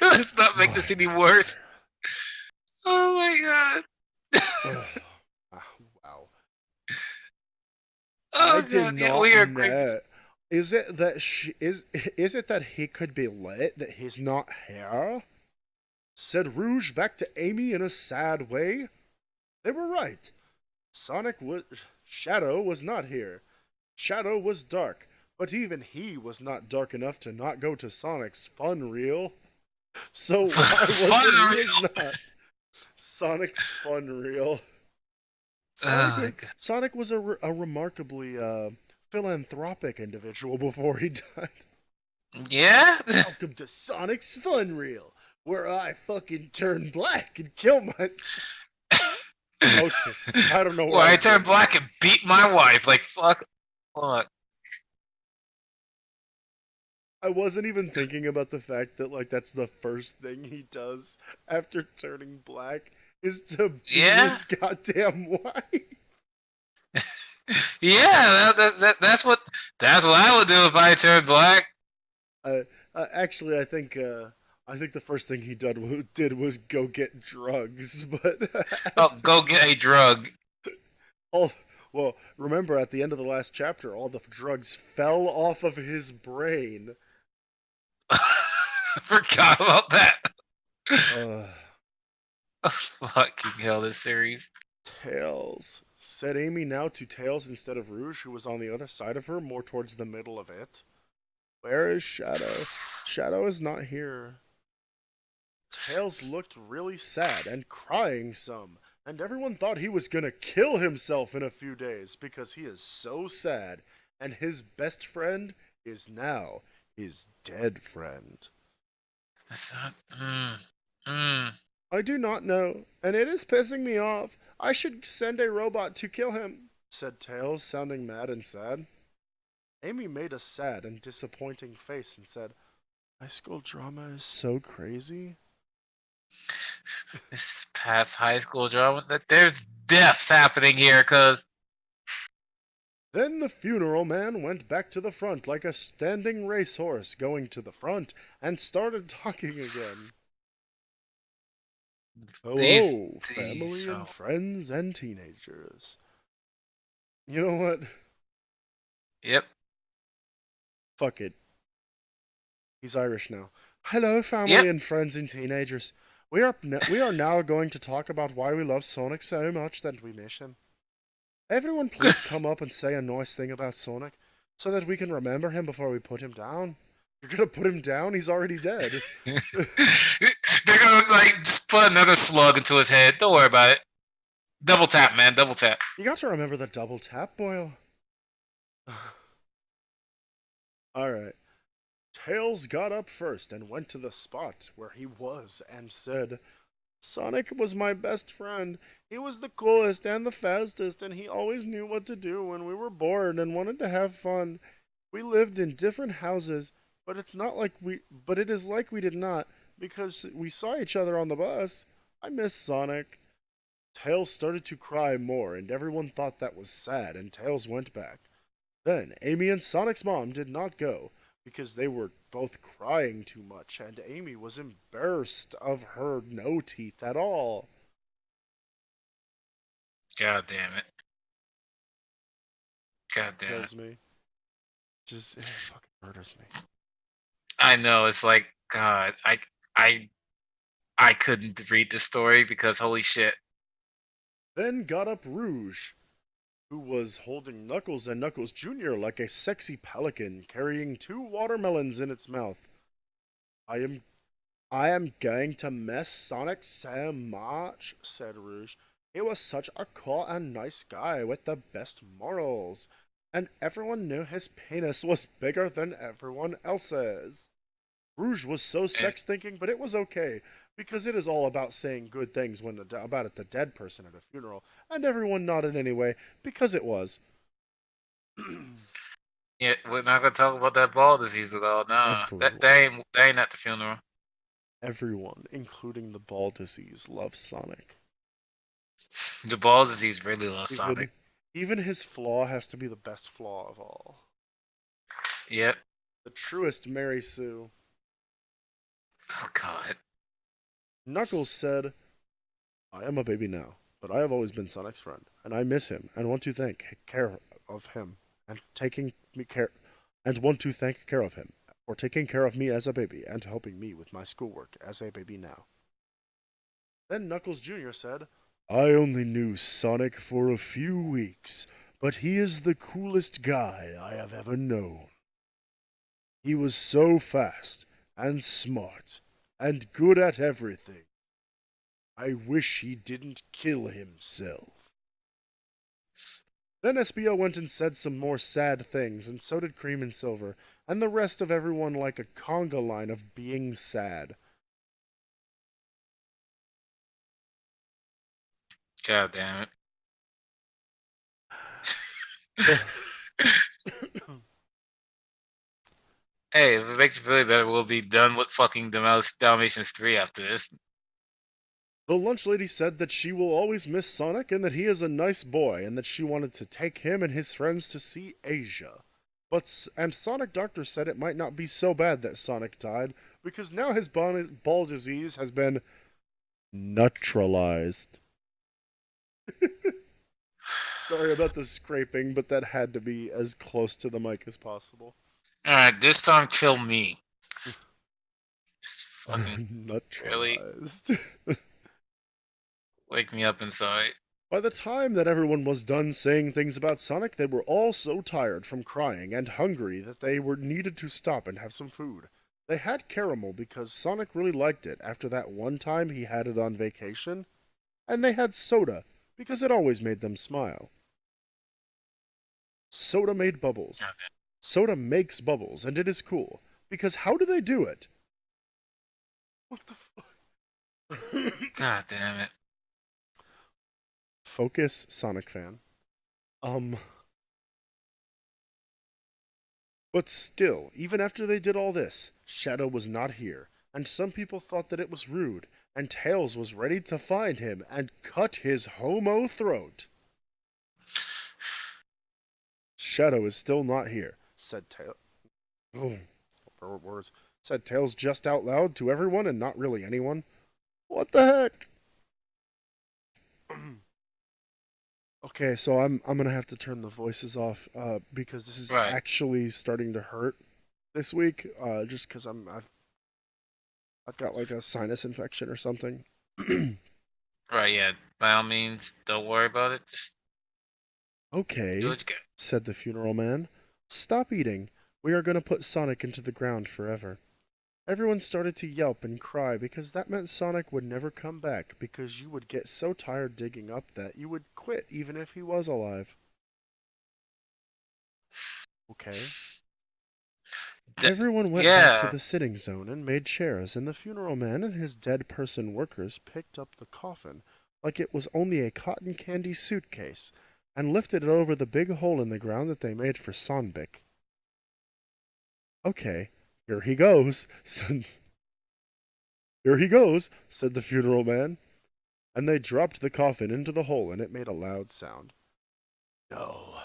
Let's not make this any worse. Oh my god. Wow. Oh I did god. not Yeah, we are know. Is it that is it that he could be lit that he's not here? Said Rouge back to Amy in a sad way. They were right. Shadow was not here. Shadow was dark, but even he was not dark enough to not go to Sonic's fun reel. So why was it not? Sonic's fun reel. Sonic was a remarkably philanthropic individual before he died. Yeah? Welcome to Sonic's fun reel, where I fucking turn black and kill myself. Okay, I don't know Where I turn black and beat my wife. Like, fuck. I wasn't even thinking about the fact that, like, that's the first thing he does after turning black is to beat his goddamn wife. Yeah, that's what I would do if I turned black. Actually, I think the first thing he did was go get drugs, but Oh, go get a drug. Well, remember at the end of the last chapter, all the drugs fell off of his brain. Forgot about that. Oh, fucking hell, this series. Tails. Said Amy now to Tails instead of Rouge, who was on the other side of her, more towards the middle of it. Where is Shadow? Shadow is not here. Tails looked really sad and crying some, and everyone thought he was gonna kill himself in a few days because he is so sad, and his best friend is now his dead friend. I do not know, and it is pissing me off. I should send a robot to kill him, said Tails, sounding mad and sad. Amy made a sad and disappointing face and said, high school drama is so crazy. This past high school drama, that there's deaths happening here, because Then the funeral man went back to the front like a standing racehorse going to the front and started talking again. these Hello, these family and oh friends and teenagers. You know what? yep Fuck it. He's Irish now. Hello, yep family and friends and teenagers. We are now going to talk about why we love Sonic so much that we miss him. Everyone, please come up and say a nice thing about Sonic, so that we can remember him before we put him down. You're gonna put him down? He's already dead. they're gonna like just put another slug into his head. Don't worry about it. Double tap, man. Double tap. You got to remember the double tap, Boyle. Alright. Tails got up first and went to the spot where he was and said, Sonic was my best friend. He was the coolest and the fastest, and he always knew what to do when we were bored and wanted to have fun. We lived in different houses, but it is like we did not, because we saw each other on the bus. I miss Sonic. Tails started to cry more, and everyone thought that was sad, and Tails went back. Then Amy and Sonic's mom did not go, because they were both crying too much, and Amy was embarrassed of her no teeth at all. God damn it. God damn it. Kills me. Just, it fucking murders me. I know. It's like God. I I couldn't read the story because holy shit. Then got up Rouge, who was holding Knuckles and Knuckles Jr. like a sexy pelican carrying 2 watermelons in its mouth. I am I am going to miss Sonic so much, said Rouge. He was such a cool and nice guy with the best morals, and everyone knew his penis was bigger than everyone else's. Rouge was so And sex thinking, but it was okay, because it is all about saying good things about the dead person at a funeral, and everyone nodded anyway, because it was. yeah, we're not gonna talk about that ball disease at all. Nah, Everyone, that ain't at the funeral. everyone, including the ball disease, loves Sonic. The ball disease really loves Even Sonic. even his flaw has to be the best flaw of all. Yep. The truest Mary Sue. Oh God. Knuckles said, I am a baby now, but I have always been Sonic's friend, and I miss him and want to thank care of him and taking me care and want to thank care of him for taking care of me as a baby and helping me with my schoolwork as a baby now. Then Knuckles Jr. said, I only knew Sonic for a few weeks, but he is the coolest guy I have ever known. He was so fast and smart and good at everything. I wish he didn't kill himself. Then SBO went and said some more sad things, and so did Cream and Silver, and the rest of everyone like a conga line of being sad. God damn The, it. Hey, if it makes you feel any better, we'll be done with fucking Dalmatians 3 after this. the lunch lady said that she will always miss Sonic and that he is a nice boy and that she wanted to take him and his friends to see Asia. And Sonic Doctor said it might not be so bad that Sonic died because now his ball disease has been neutralized. Sorry about the scraping, but that had to be as close to the mic as possible. Alright, this time kill me. Just fucking really Neutralized. wake me up inside. By the time that everyone was done saying things about Sonic, they were all so tired from crying and hungry that they were needed to stop and have some food. They had caramel because Sonic really liked it after that one time he had it on vacation, and they had soda because it always made them smile. Soda made bubbles. God Soda makes bubbles, and it is cool. Because how do they do it? What the fuck? God damn it. Focus, Sonic fan. But still, even after they did all this, Shadow was not here, and some people thought that it was rude, and Tails was ready to find him and cut his homo throat. Shadow is still not here, said Tails. Oh, words. Said Tails just out loud to everyone and not really anyone. What the heck? Okay, so I'm gonna have to turn the voices off because this is Right. actually starting to hurt this week. Just because I've got like a sinus infection or something. Right. Yeah. By all means, don't worry about it. Just do Okay, what you got. said the funeral man. Stop eating. We are gonna put Sonic into the ground forever. Everyone started to yelp and cry because that meant Sonic would never come back because you would get so tired digging up that you would quit even if he was alive. Okay. Everyone went back to Yeah. the sitting zone and made chairs, and the funeral man and his dead person workers picked up the coffin like it was only a cotton candy suitcase and lifted it over the big hole in the ground that they made for Sonbic. Okay, here he goes, said, here he goes, said the funeral man, and they dropped the coffin into the hole and it made a loud sound. No,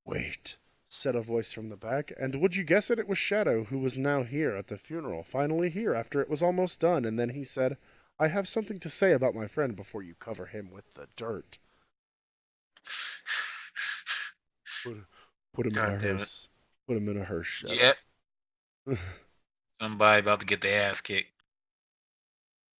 wait, said a voice from the back, and would you guess it, it was Shadow, who was now here at the funeral, finally here after it was almost done, and then he said, I have something to say about my friend before you cover him with the dirt. Put, put him in God a damn it. hearse. Put him in a hearse, Shadow. Yep. Somebody about to get their ass kicked.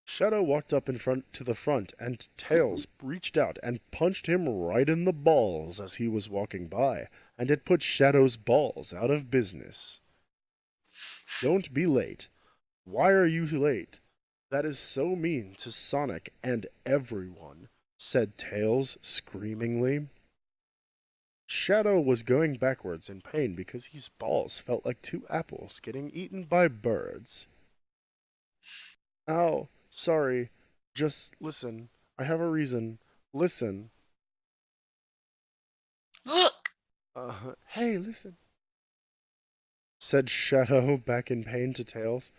Shadow walked up in front to the front, and Tails reached out and punched him right in the balls as he was walking by, and it put Shadow's balls out of business. Don't be late. Why are you late? That is so mean to Sonic and everyone, said Tails screamingly. Shadow was going backwards in pain because his balls felt like two apples getting eaten by birds. Ow, sorry. Just listen. I have a reason. Listen. Look. Hey, listen, said Shadow back in pain to Tails.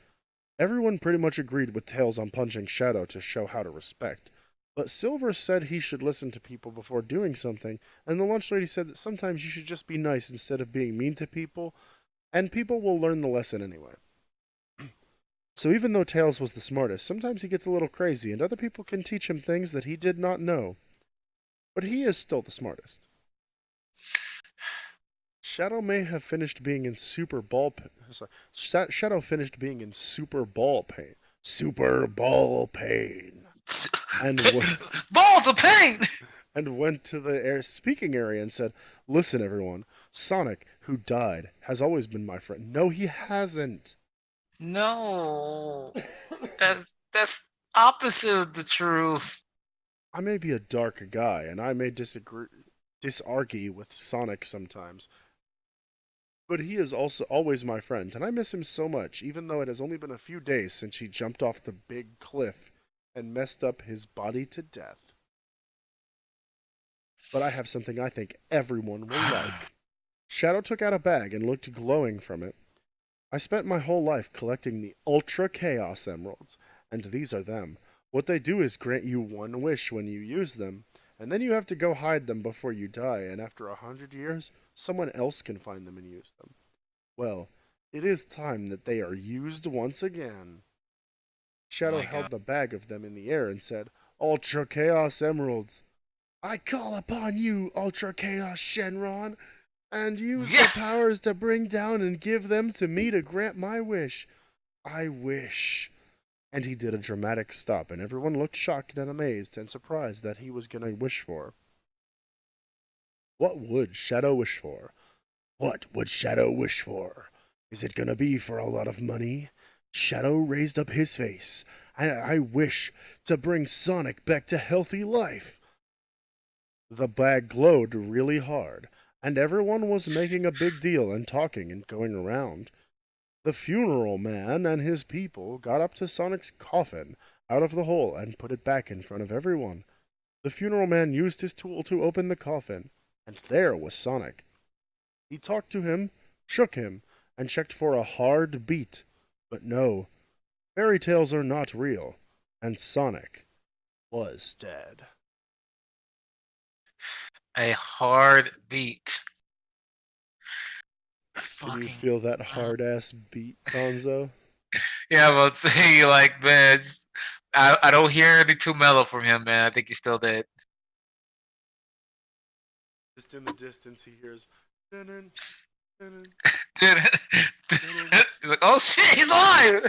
Everyone pretty much agreed with Tails on punching Shadow to show how to respect. But Silver said he should listen to people before doing something, and the lunch lady said that sometimes you should just be nice instead of being mean to people, and people will learn the lesson anyway. So even though Tails was the smartest, sometimes he gets a little crazy, and other people can teach him things that he did not know. But he is still the smartest. Shadow may have finished being in Super Ball. Sorry, Shadow finished being in Super Ball pain. Super Ball pain, and Balls of pain. and went to the speaking area and said, "Listen, everyone. Sonic, who died, has always been my friend." No, he hasn't. No. That's opposite of the truth. I may be a dark guy, and I may disargue with Sonic sometimes, but he is also always my friend, and I miss him so much, even though it has only been a few days since he jumped off the big cliff and messed up his body to death. But I have something I think everyone will like. Shadow took out a bag and looked glowing from it. I spent my whole life collecting the Ultra Chaos Emeralds, and these are them. What they do is grant you one wish when you use them, and then you have to go hide them before you die, and after 100 years, someone else can find them and use them. Well, it is time that they are used once again. Oh Shadow my god. held the bag of them in the air and said, Ultra Chaos Emeralds. I call upon you, Ultra Chaos Shenron, and use the Yes. powers to bring down and give them to me to grant my wish. I wish. And he did a dramatic stop, and everyone looked shocked and amazed and surprised that he was going to wish for. What would Shadow wish for? What would Shadow wish for? Is it going to be for a lot of money? Shadow raised up his face. I wish to bring Sonic back to healthy life. The bag glowed really hard, and everyone was making a big deal and talking and going around. The funeral man and his people got up to Sonic's coffin out of the hole and put it back in front of everyone. The funeral man used his tool to open the coffin, and there was Sonic. He talked to him, shook him, and checked for a hard beat. But no, fairy tales are not real, and Sonic was dead. A hard beat. Can you feel that hard ass beat, Gonzo? Yeah, I'm about to say, like, man, I don't hear anything too mellow from him, man. I think he's still dead. Just in the distance, he hears. Dun-dun, dun-dun, He's like, oh shit, he's alive!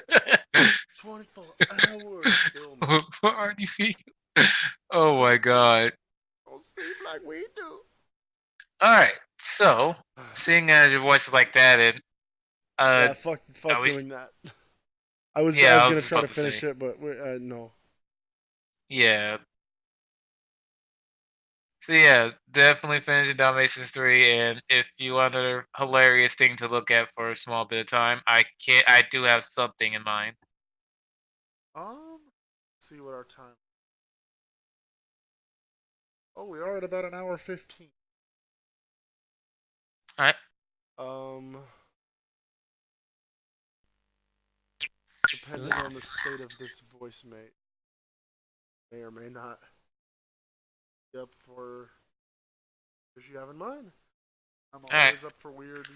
24 hours. Kill me. What are you feeling? Oh my god. Don't sleep like we do. Alright, so, seeing as your voice is like that, and yeah, fuck doing that. I was gonna try to finish it, but no. Yeah. So yeah, definitely finishing Dalmatians 3, and if you want a hilarious thing to look at for a small bit of time, I do have something in mind. Let's see what our time. Oh, we are at about an hour 15. Alright. Depending on the state of this voice mate, may or may not be up for what you have in mind. I'm always up for weird.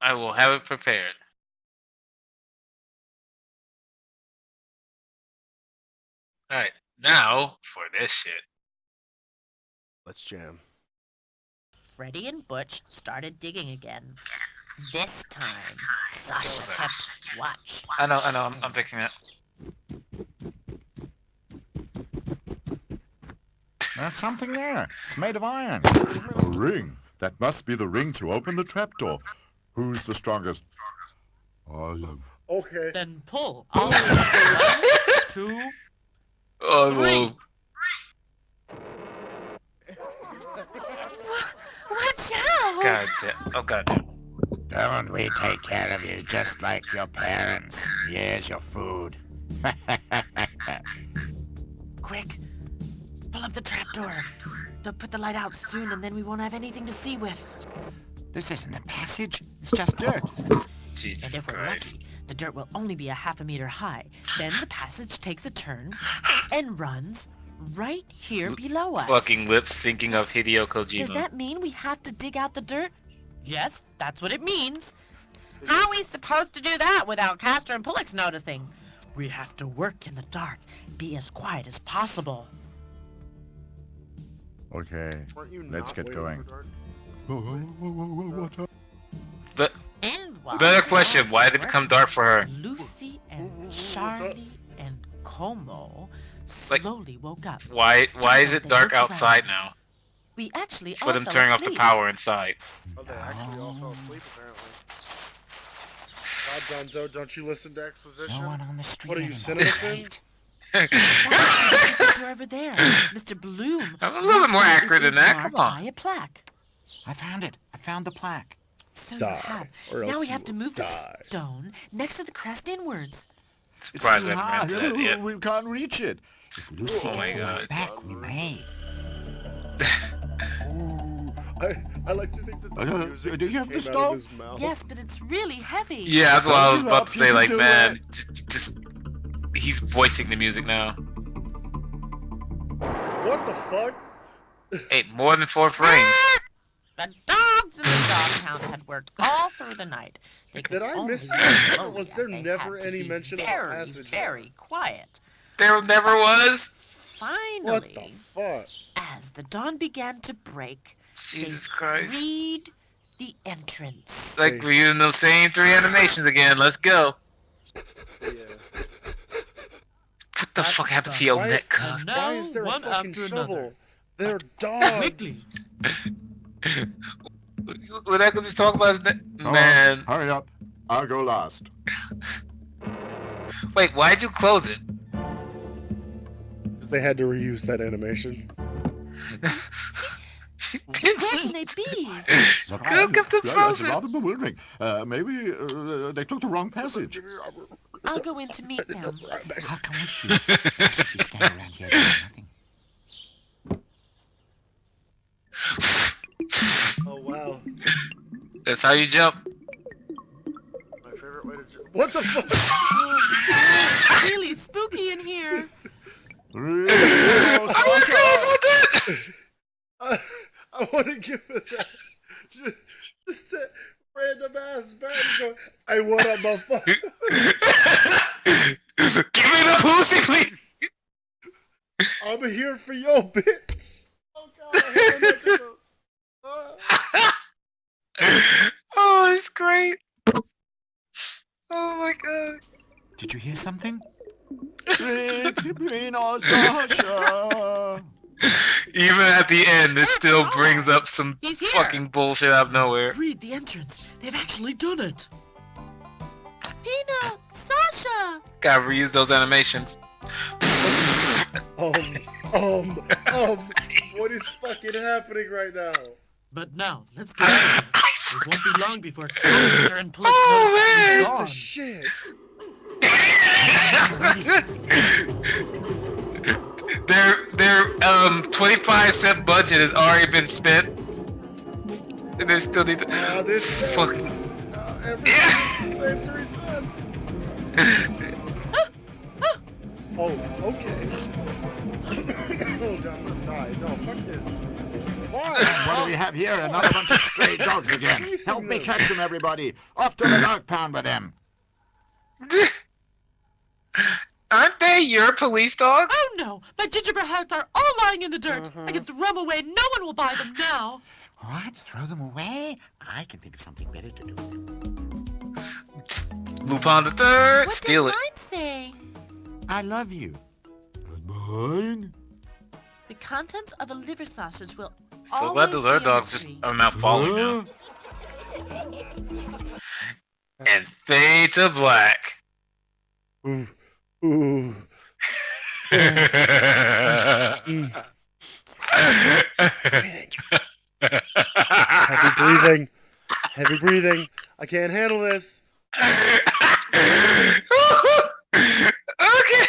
I will have it prepared. Alright, now for this shit. Let's jam. Freddy and Butch started digging again. This time, Sasha kept watch. I know, I'm fixing it. There's something there. It's made of iron. A ring. That must be the ring to open the trapdoor. Who's the strongest? I am. Okay. Then pull. All the way. 1, 2, Oh, 3. Watch out! god damn. Oh, god damn. Don't we take care of you just like your parents? Here's your food. Quick, pull up the trapdoor. They'll put the light out soon, and then we won't have anything to see with. This isn't a passage. It's just dirt. Jesus And if we're Christ. lucky, the dirt will only be a half a meter high. Then the passage takes a turn and runs right here below us. Fucking lip syncing of Hideo Kojima. Does that mean we have to dig out the dirt? Yes, that's what it means. How are we supposed to do that without Castor and Pullix noticing? We have to work in the dark, be as quiet as possible. Okay, let's get going. What's up? But And while better question, why did it become dark for her? Lucy and Charlie and Como Like, slowly woke up. Why is it dark outside now? We actually For all them fell turning off the asleep. power inside. Oh, they actually all fell asleep, apparently. God, Gonzo, don't you listen to exposition? No one on the street What are you, anymore. citizen? You're over there, Mr. Bloom. I'm a little bit more accurate than that. Come By on. a plaque. I found it. I found the plaque. So Die, you have. or Now else we you have to will move die. the stone next to the crest inwards. Surprised too I haven't ran to high. that yet. We can't reach it. If Lucy Oh my gets God. it back, we may. I like to think that the music do you just have the came out of stone? his mouth. Yes, but it's really heavy. Yeah, that's what I was Don't give about up, to you say. can Like, do man, it. just he's voicing the music now. What the fuck? Hey, more than 4 frames. The dogs in the doghouse had worked all through the night. They could Did I only miss work that? slowly Was as there they never had to any be mention of a very, passage? very quiet. There never was. Finally, What the fuck? as the dawn began to break, Jesus they Christ. freed the entrance. It's like we're using those same 3 animations again. Let's go. Yeah. What the fuck happened to your Why- neck cuff? Now, Why is there a one fucking after shovel? another. They're dogs. Quickly. We're not gonna talk about his neck. Come Man. on, hurry up. I'll go last. Wait, why'd you close it? They had to reuse that animation. Where can they be? Could kept it That's frozen. rather bewildering. Maybe they took the wrong passage. I'll go in to meet them. I'll come with you. I should be standing around here doing nothing. Oh wow. That's how you jump. My favorite way to jump. What the fuck? It's really spooky in here. I want to give it that. Just that random ass bang going, I want a motherfucker. Give me the pussy, please. I'm here for your bitch. Oh god, I have nothing to- Oh, it's great. Oh my god. Did you hear something? Sasha. Even at the end, it still brings up some He's here. fucking bullshit out of nowhere. Read the entrance. They've actually done it. Tina, Sasha. Gotta reuse those animations. What is fucking happening right now? But now, let's get out of here. It won't be long before Caster and Police Oh, man. The gone. shit. Their 25-cent budget has already been spent, and they still need to This fucking same 3 cents. Oh, okay. Oh god, I'm gonna die. No, fuck this. Why? What do we have here? Another bunch of stray dogs again. Help me catch them, everybody. Off to the dog pound with them. Aren't they your police dogs? Oh no! My gingerbread hearts are all lying in the dirt. I can throw them away. No one will buy them now. What? Throw them away? I can think of something better to do. Lupin the Third, What steal does it. mine say? I love you. And mine? The contents of a liver sausage will So glad those other dogs just are now following now. And fade to black. Ooh. Ooh. Heavy breathing. Heavy breathing. I can't handle this. Okay.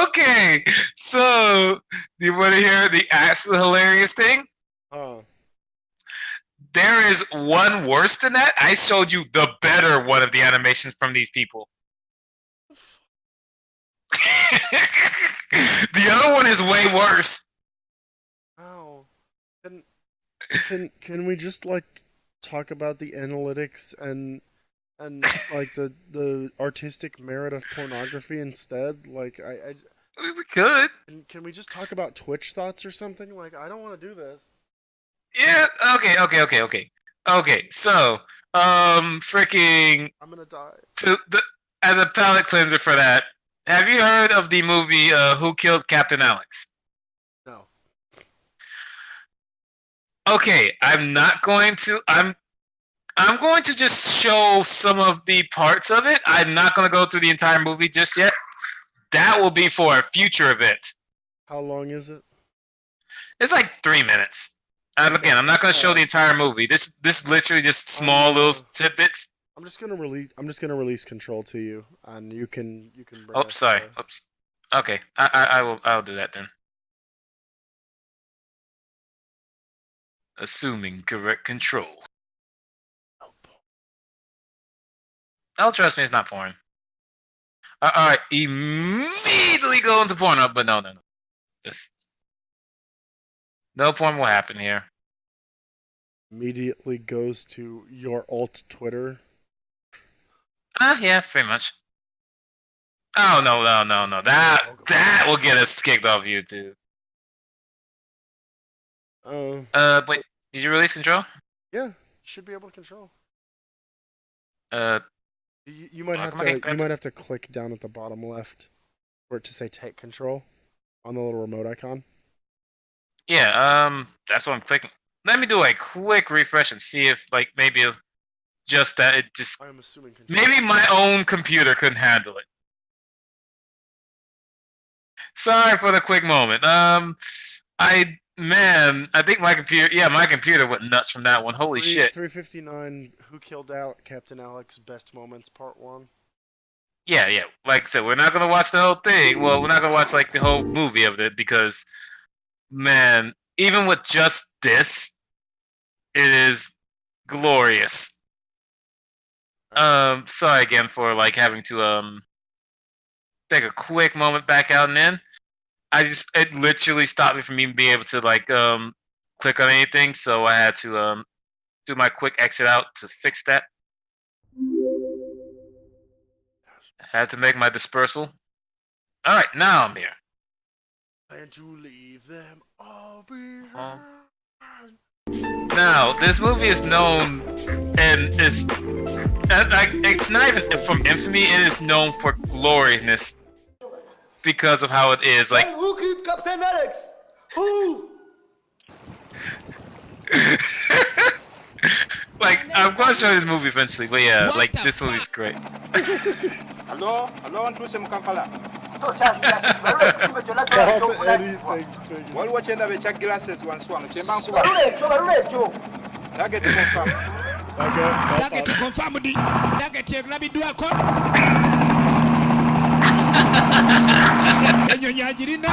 Okay. So, do you want to hear the actual hilarious thing? There is one worse than that. I showed you the better one of the animations from these people. The other one is way worse. Ow. Can we just like talk about the analytics and like the artistic merit of pornography instead? Like We could. can we just talk about Twitch thoughts or something? Like I don't want to do this. Yeah. Okay. So, freaking. I'm gonna die. As a palate cleanser for that, have you heard of the movie Who Killed Captain Alex? No. Okay, I'm going to just show some of the parts of it. I'm not going to go through the entire movie just yet. That will be for a future event. How long is it? It's like 3 minutes. And again, I'm not going to show the entire movie. This literally just small little tidbits. I'm just gonna release Control to you, and you can. Bring Oh, us sorry. the- Oops. Okay, I'll do that then. Assuming correct control. Oh, trust me, it's not porn. All right, immediately go into porn. But no. Just no porn will happen here. Immediately goes to your alt Twitter. Yeah, pretty much. Oh no. That will get us kicked off YouTube. Wait, did you release control? Yeah, you should be able to control. You might have come to. on. You might have to click down at the bottom left, for it to say "Take Control" on the little remote icon. Yeah, that's what I'm clicking. Let me do a quick refresh and see if, like, maybe just that it just I'm assuming control. maybe my own computer couldn't handle it. Sorry for the quick moment. I think my computer went nuts from that one. Holy shit. 359. Who killed out Captain Alex? Best moments, part 1. Yeah. Like I said, we're not gonna watch the whole thing. Well, we're not gonna watch like the whole movie of it because, man, even with just this, it is glorious. Sorry again for like having to take a quick moment back out and in. It literally stopped me from even being able to like click on anything, so I had to do my quick exit out to fix that. Had to make my dispersal. All right, now I'm here. And to leave them all behind. Now, this movie is known, and it's not even from infamy. It is known for gloriousness because of how it is. Like, who killed Captain Alex? Who? like I'm going to show you this movie eventually, but yeah, like this movie's great. Hello, ntuse mkankala. Waliwo kyenda be kya glasses wansi wano kyemba nkuba. Target confirm. Target confirmed. Target yaglabiddwako. Enyonyi agirina.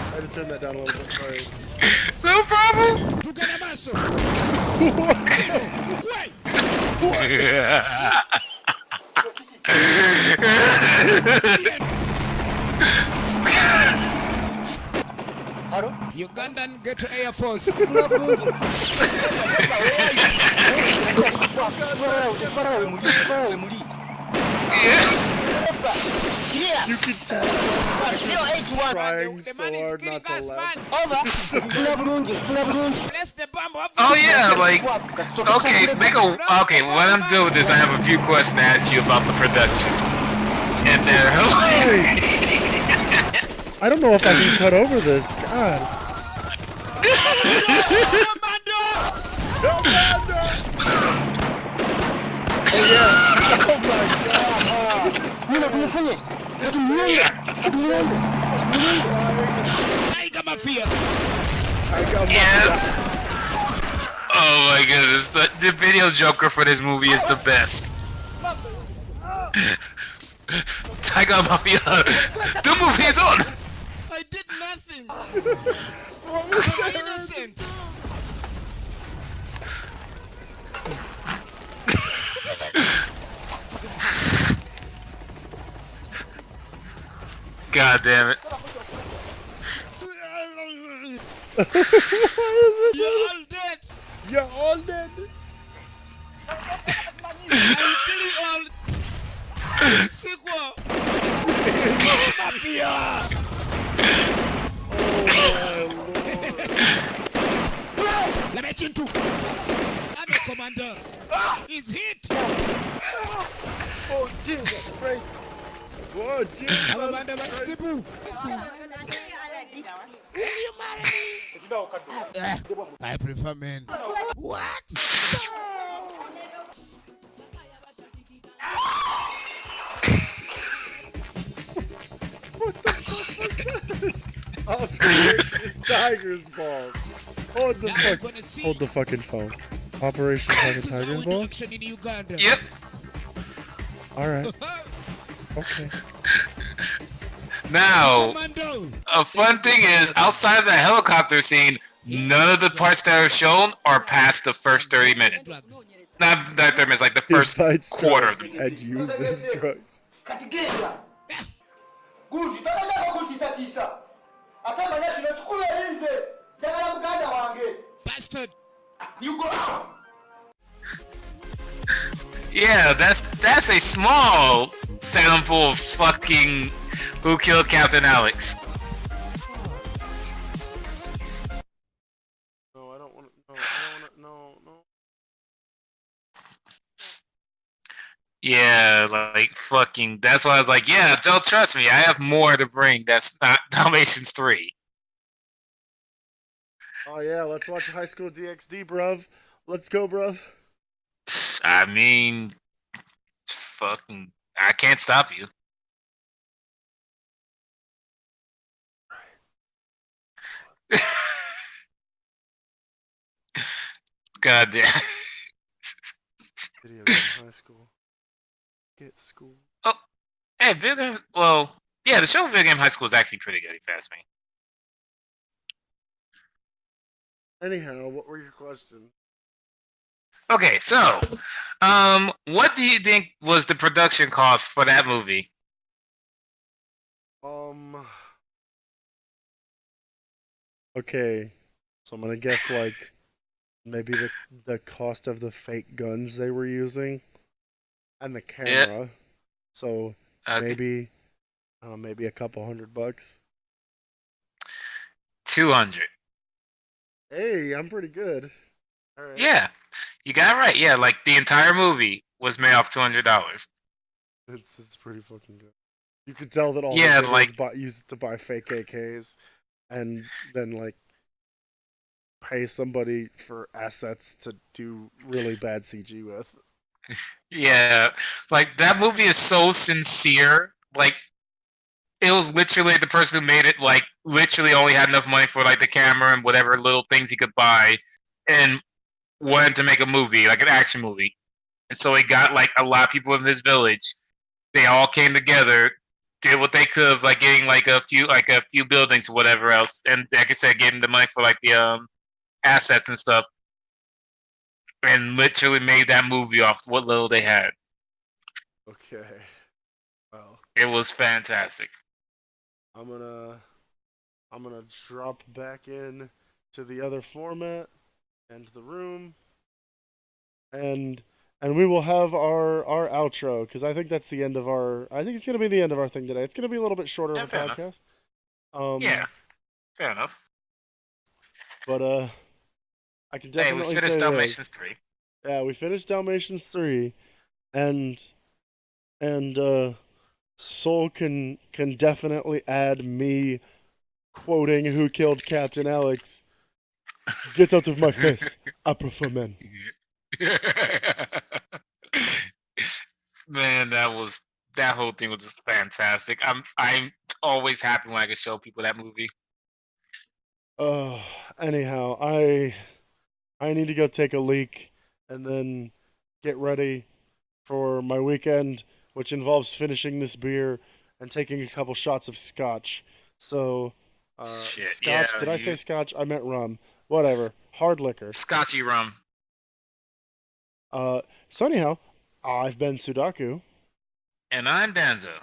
I had to turn that down a little bit. Sorry. No problem. Tugenda maaso. Wait. Ugandan get to Air Force. You can tell trying so hard not to laugh. Oh yeah, like okay, okay. When I'm done with this, I have a few questions to ask you about the production. And they're I don't know if I can cut over this. God. Oh yeah. Oh my God. Tiger Mafia. Oh my goodness, the video joker for this movie is the best. Tiger Mafia, the movie is on. I did nothing. I'm innocent. God damn it. You're all dead. You're all dead. I'm killing all. Sequel. Mafia. Let me chin too. I'm a commander. He's hit. Oh Jesus Christ. Whoa, Jesus. I'm a man of Sibu. I prefer men. What? Operation Tiger's Balls. Hold the fucking phone. Operation Tiger's Balls? In Uganda. Yep. Alright. Okay. Now, Commando. a fun thing is, outside of the helicopter scene, none of the parts that are shown are past the first 30 minutes. Not that 30 minutes, like the first Besides quarter. drugs and uses drugs. Good, talaka kutisa tisa. Atamanya kino kikulu erinze. Njagala muganda wange. Bastard. You go out. Yeah, that's a small sample of fucking Who Killed Captain Alex. No, I don't want to. No. Yeah, like fucking. That's why I was like, yeah, don't trust me. I have more to bring. That's not Dalmatians 3. Oh yeah, let's watch High School DxD, bruv. Let's go, bruv. I mean, fucking, I can't stop you. God damn. Video game high school. Get school. Oh, hey, video games. Well, yeah, the show Video Game High School is actually pretty good. If you ask me. Anyhow, what were your questions? Okay, so, what do you think was the production cost for that movie? Okay, so I'm gonna guess like maybe the cost of the fake guns they were using and the Yeah. camera. So Okay. maybe a couple $100. 200. Hey, I'm pretty good. All right, Yeah, you got it right. Yeah, like the entire movie was made off $200. it's pretty fucking good. You could tell that all they Yeah, did was like use it to buy fake AKs, and then like pay somebody for assets to do really bad CG with. yeah, like that movie is so sincere. Like it was literally the person who made it. Like literally only had enough money for like the camera and whatever little things he could buy, and wanted to make a movie, like an action movie. And so he got like a lot of people in his village. They all came together, did what they could, like getting like a few buildings or whatever else, and like I said, getting the money for like the assets and stuff, and literally made that movie off what little they had. Okay, well, It was fantastic. I'm gonna I'm gonna drop back in to the other format and the room, and we will have our outro because I think that's the end of our. I think it's gonna be the end of our thing today. It's gonna be a little bit shorter Yeah, of a fair enough. podcast. Um, Yeah, fair enough. but I can Hey, we definitely finished say Dalmatians this. 3. Yeah, we finished Dalmatians 3, and Soul can definitely add me quoting who killed Captain Alex. Get out of my face. I prefer men. Man, that whole thing was just fantastic. I'm always happy when I can show people that movie. Uh, anyhow, I need to go take a leak and then get ready for my weekend, which involves finishing this beer and taking a couple shots of scotch. So, Shit, yeah, scotch. Did I say you scotch? I meant rum. Whatever. Hard liquor. Scotchy rum. So anyhow, I've been Sudaku, And I'm Danzo.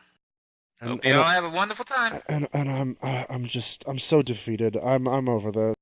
and Hope y'all have a wonderful time. I'm so defeated. I'm over this.